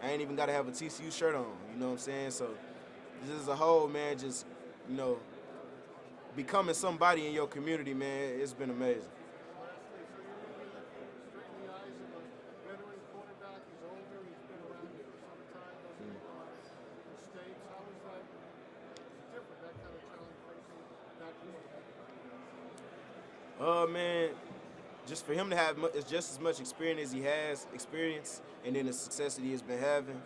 I ain't even got to have a TCU shirt on. You know what I'm saying? So just as a whole, man, just, you know, becoming somebody in your community, man, it's been amazing. Lastly, so you're looking straight in the eyes of a veteran quarterback. He's older. He's been around you for some time. Doesn't make a lot of mistakes. How is that different? That kind of challenge facing that quarterback? Man, just for him to have just as much experience as he has, and then the success that he has been having,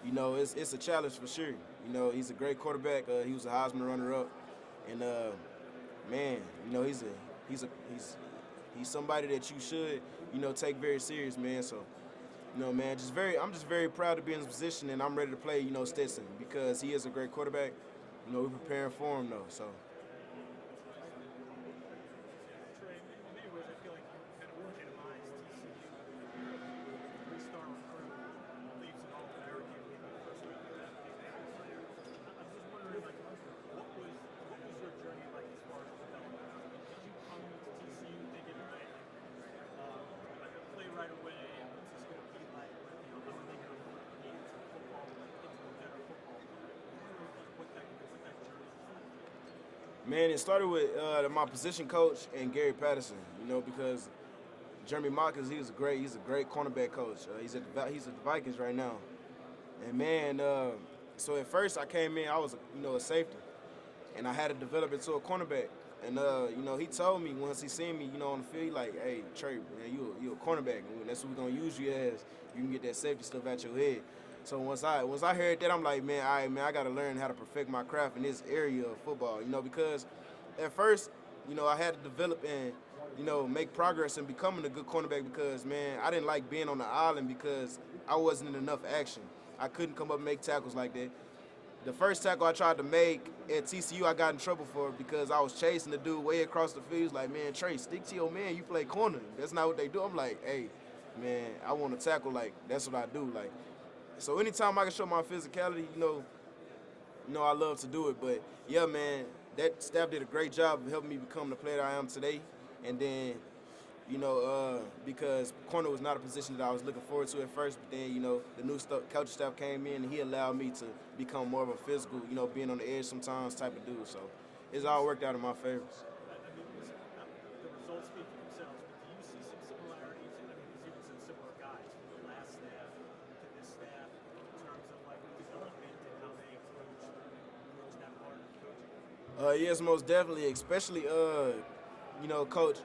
you know, it's a challenge for sure. You know, he's a great quarterback. He was a Heisman runner-up, and man, you know, he's somebody that you should, you know, take very serious, man. So, you know, man, I'm just very proud to be in this position, and I'm ready to play, you know, Stetson, because he is a great quarterback. You know, we're preparing for him though. So. Trey, in many ways, I feel like you kind of epitomized TCU. Three-star recruit, leaves an All-American in the first week of that big player. I'm just wondering, like, what was your journey like as far as development? Did you come to TCU thinking, all right, I'm going to play right away, and what's this going to be like? You know, how are they going to put me into football, into a better football player? What that journey was like? Man, it started with my position coach and Gary Patterson, you know, because Jeremy Mockers, he's a great cornerback coach. He's at the Vikings right now. And man, so at first I came in, I was a safety, and I had to develop into a cornerback. And you know, he told me once he seen me, you know, on the field, like, hey, Trey, man, you a cornerback, and that's what we're gonna use you as. You can get that safety stuff out your head. So once I heard that, I'm like, man, all right, man, I got to learn how to perfect my craft in this area of football, you know, because at first, you know, I had to develop and, you know, make progress in becoming a good cornerback because, man, I didn't like being on the island because I wasn't in enough action. I couldn't come up and make tackles like that. The first tackle I tried to make at TCU, I got in trouble for because I was chasing the dude way across the field. He was like, man, Trey, stick to your man. You play corner. That's not what they do. I'm like, hey, man, I want to tackle. Like, that's what I do. Like, so anytime I can show my physicality, you know, I love to do it. But, yeah, man, that staff did a great job of helping me become the player I am today. And then, you know, because corner was not a position that I was looking forward to at first, but then, you know, the new coaching staff came in and he allowed me to become more of a physical, you know, being on the edge sometimes type of dude. So it's all worked out in my favor. I mean, the results speak for themselves, but do you see some similarities? I mean, there's even some similar guys from the last staff to this staff in terms of, like, development and how they approach that part of coaching? Yes, most definitely, especially, you know, Coach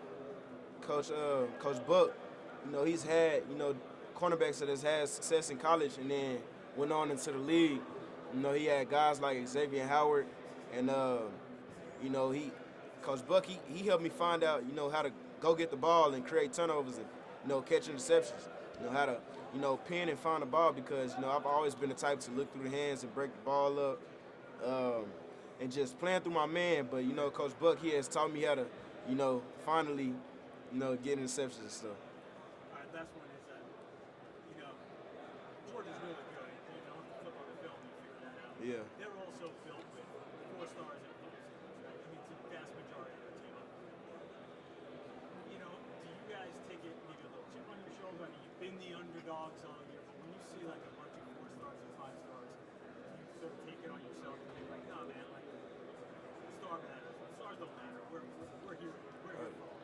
Buck. You know, he's had, you know, cornerbacks that has had success in college and then went on into the league. You know, he had guys like Xavier Howard, and you know, Coach Buck, he helped me find out, you know, how to go get the ball and create turnovers and, you know, catch interceptions. You know, how to, you know, pin and find the ball because, you know, I've always been the type to look through the hands and break the ball up and just playing through my man. But, you know, Coach Buck, he has taught me how to, you know, finally, you know, get interceptions and stuff. All right, last one is, you know, Georgia's really good. You don't have to flip on the film and figure that out. Yeah. They're also built with 4 stars and 5 stars, right? I mean, it's the vast majority of the team. You know, do you guys take it maybe a little chip on your shoulder? I mean, you've been the underdogs all year, but when you see like a bunch of 4 stars and 5 stars, do you sort of take it on yourself and think like, no, man, like, star matters. Stars don't matter. We're here. We're here for all.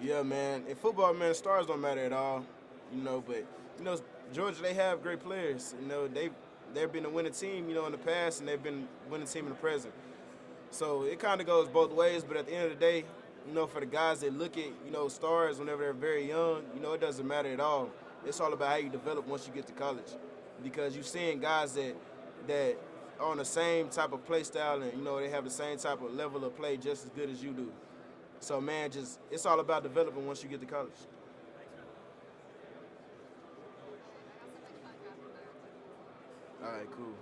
Yeah, man. In football, man, stars don't matter at all, you know. But, you know, Georgia, they have great players. You know, they've been a winning team, you know, in the past, and they've been a winning team in the present. So it kind of goes both ways. But at the end of the day, you know, for the guys that look at, you know, stars whenever they're very young, you know, it doesn't matter at all. It's all about how you develop once you get to college, because you're seeing guys that are on the same type of play style, and, you know, they have the same type of level of play just as good as you do. So, man, it's all about developing once you get to college. All right, cool.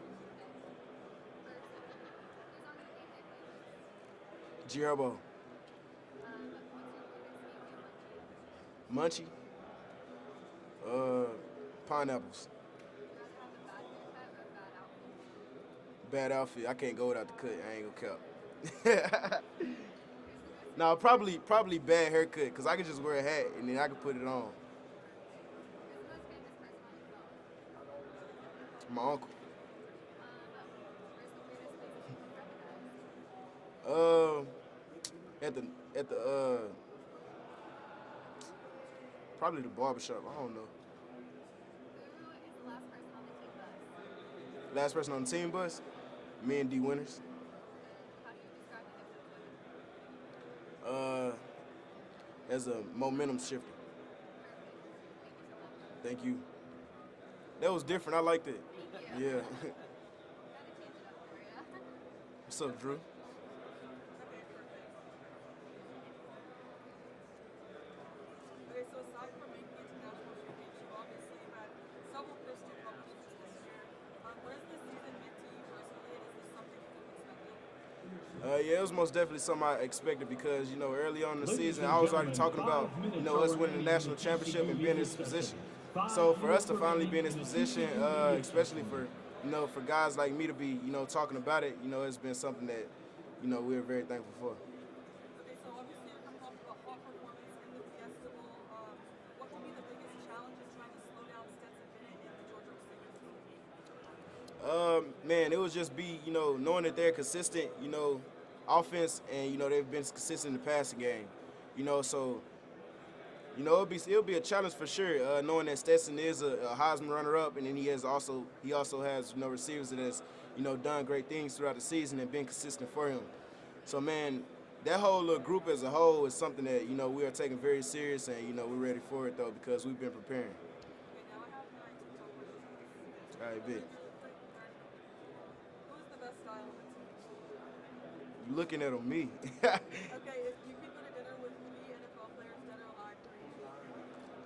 Gierbo. Munchie. Pineapples. Bad outfit. I can't go without the cut. I ain't gonna count. No, probably bad haircut, because I could just wear a hat and then I could put it on. My uncle. At the probably the barbershop. I don't know. Who is the last person on the team bus? Last person on the team bus, me and D Winters. How do you describe the difference? As a momentum shifter. Thank you. That was different. I liked it. Thank you. Yeah. Gotta change it up for you. What's up, Drew? Okay, so aside from making it to national championships, you obviously had several first-team publications this year. What has this season meant to you personally, and is this something you could expect? Yeah, it was most definitely something I expected because, early on in the season, I was already talking about, us winning the national championship and being in this position. So for us to finally be in this position, especially for guys like me to be, talking about it, it's been something that, we're very thankful for. Okay, so obviously you're coming off of a hot performance in the Fiesta Bowl. What will be the biggest challenge in trying to slow down Stetson Bennett and the Georgia receivers? Man, it would just be, knowing that they're consistent, offense, and, they've been consistent in the passing game. So it'll be a challenge for sure, knowing that Stetson is a Heisman runner-up, and then he also has receivers that has done great things throughout the season and been consistent for him. So man, that whole little group as a whole is something that we are taking very serious, and we're ready for it though because we've been preparing. Okay, now I have my TikTok questions. All right, big. Who is the best style on the team? You looking at me? Okay, if you could go to dinner with 3 NFL players, dead or alive,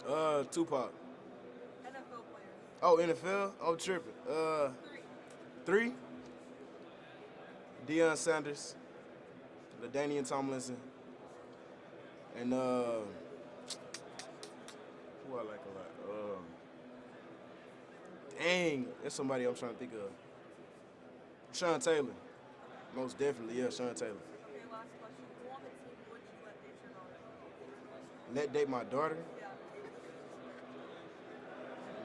3. Tupac. NFL players. Oh, NFL? I'm tripping. 3? Deion Sanders, LaDainian Tomlinson, and who I like a lot. Dang, there's somebody I'm trying to think of. Sean Taylor. Most definitely, yeah, Sean Taylor. Okay, last question. Who on the team would you let date your daughter? Let date my daughter? Yeah.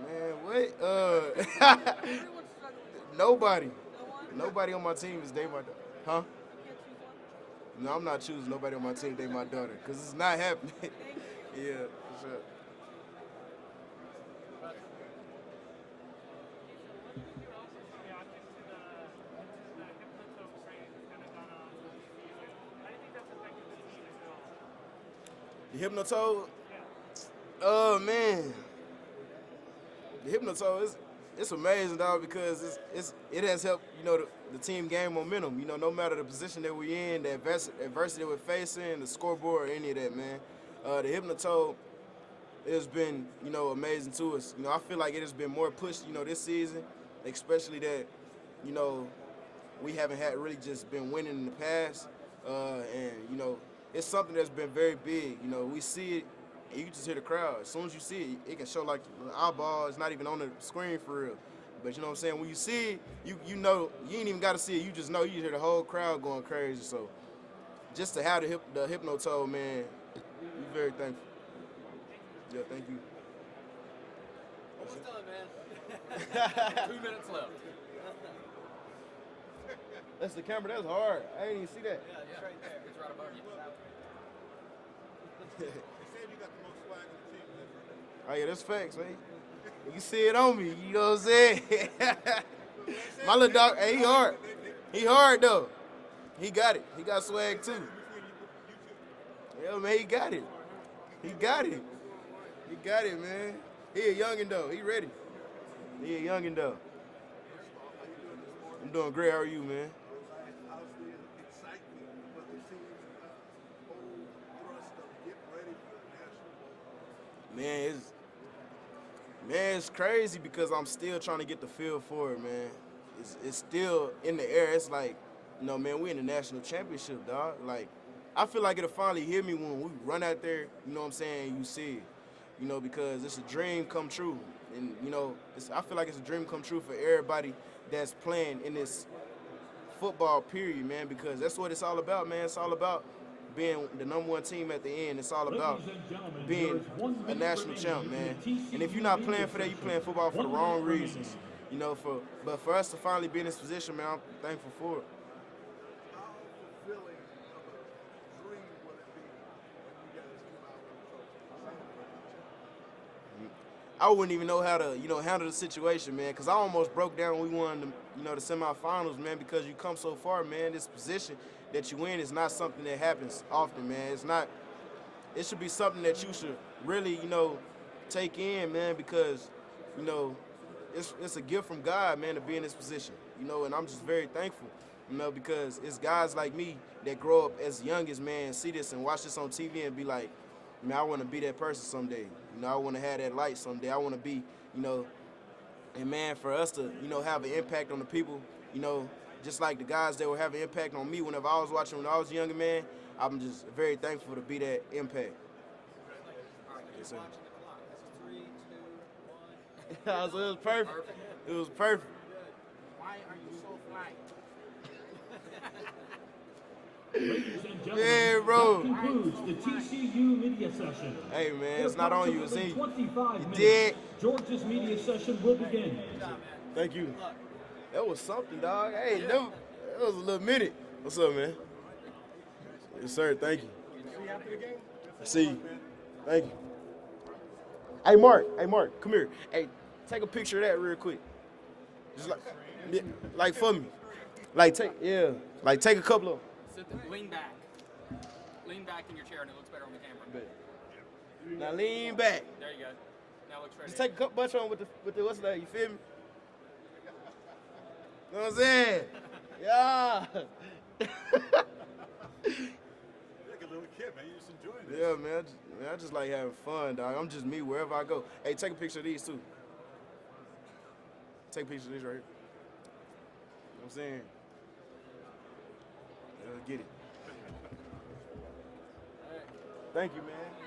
Man, what? Everyone's struggling. Nobody. No one? Nobody on my team is dating my daughter. Huh? You can't choose one? No, I'm not choosing nobody on my team to date my daughter because it's not happening. Thank you. Yeah, for sure. The Hypnotoad? Oh man. The Hypnotoad it's amazing, dog, because it has helped, the team gain momentum. No matter the position that we're in, the adversity we're facing, the scoreboard, or any of that, man. The Hypnotoad has been, amazing to us. I feel like it has been more pushed, this season, especially that, we haven't had really just been winning in the past. And, it's something that's been very big. We see it, and you can just hear the crowd. As soon as you see it, it can show like your eyeball. It's not even on the screen for real. But you know what I'm saying? When you see it, you know, you ain't even got to see it. You just know, you hear the whole crowd going crazy. So just to have the Hypnotoad, man, we're very thankful. Yeah, thank you. Almost done, man. 2 minutes left. That's the camera. That's hard. I didn't even see that. Yeah, it's right there. It's right above you. They said you got the most swag on the team. Oh, yeah, that's facts, man. You see it on me. You know what I'm saying? My little dog, hey, he hard. He hard, though. He got it. He got swag, too. Yeah, man, he got it. He got it. He got it, man. He a youngin', though. He ready. He a youngin', though. I'm doing great. How are you, man? How's the excitement, but the team's whole thrust of getting ready for the national bowl? Man, it's crazy because I'm still trying to get the feel for it, man. It's still in the air. It's like, man, we in the national championship, dog. Like, I feel like it'll finally hit me when we run out there, you know what I'm saying, you see it. Because it's a dream come true. And, I feel like it's a dream come true for everybody that's playing in this football period, man, because that's what it's all about, man. It's all about being the #1 team at the end. It's all about being a national champ, man. And if you're not playing for that, you're playing football for the wrong reasons. you know, but for us to finally be in this position, man, I'm thankful for it. How fulfilling of a dream will it be when you guys come out with a trophy? I wouldn't even know how to, handle the situation, man, because I almost broke down when we won the semifinals, man, because you come so far, man. This position that you in is not something that happens often, man. It should be something that you should really, take in, man, because, it's a gift from God, man, to be in this position, and I'm just very thankful, because it's guys like me that grow up as youngest, man, see this and watch this on TV and be like, man, I want to be that person someday. I want to have that light someday. I want to be, and man, for us to, have an impact on the people, just like the guys that were having an impact on me whenever I was watching when I was a younger man, I'm just very thankful to be that impact. Yes, sir. So it was perfect. It was perfect. Why are you so fly? Ladies and gentlemen, Yeah, bro. that concludes the TCU media session. Hey, man, it's not on you. It's in you. 25 minutes. did. Georgia's media session will begin. Thank you. That was something, dog. Hey, that was a little minute. What's up, man? Yes, sir. Thank you. See you after the game? See you. Thank you. Hey, Mark, come here. Hey, take a picture of that real quick. Just like for me. Take a couple of them. Lean back. Lean back in your chair and it looks better on the camera. Now lean back. There you go. Now look straight. Just take a couple bunch on with the what's that? You feel me? You know what I'm saying? Yeah. You're like a little kid, man. You're just enjoying this. Yeah, man. I just like having fun, dog. I'm just me wherever I go. Hey, take a picture of these too. Take a picture of these right here. You know what I'm saying? Let's get it. Thank you, man.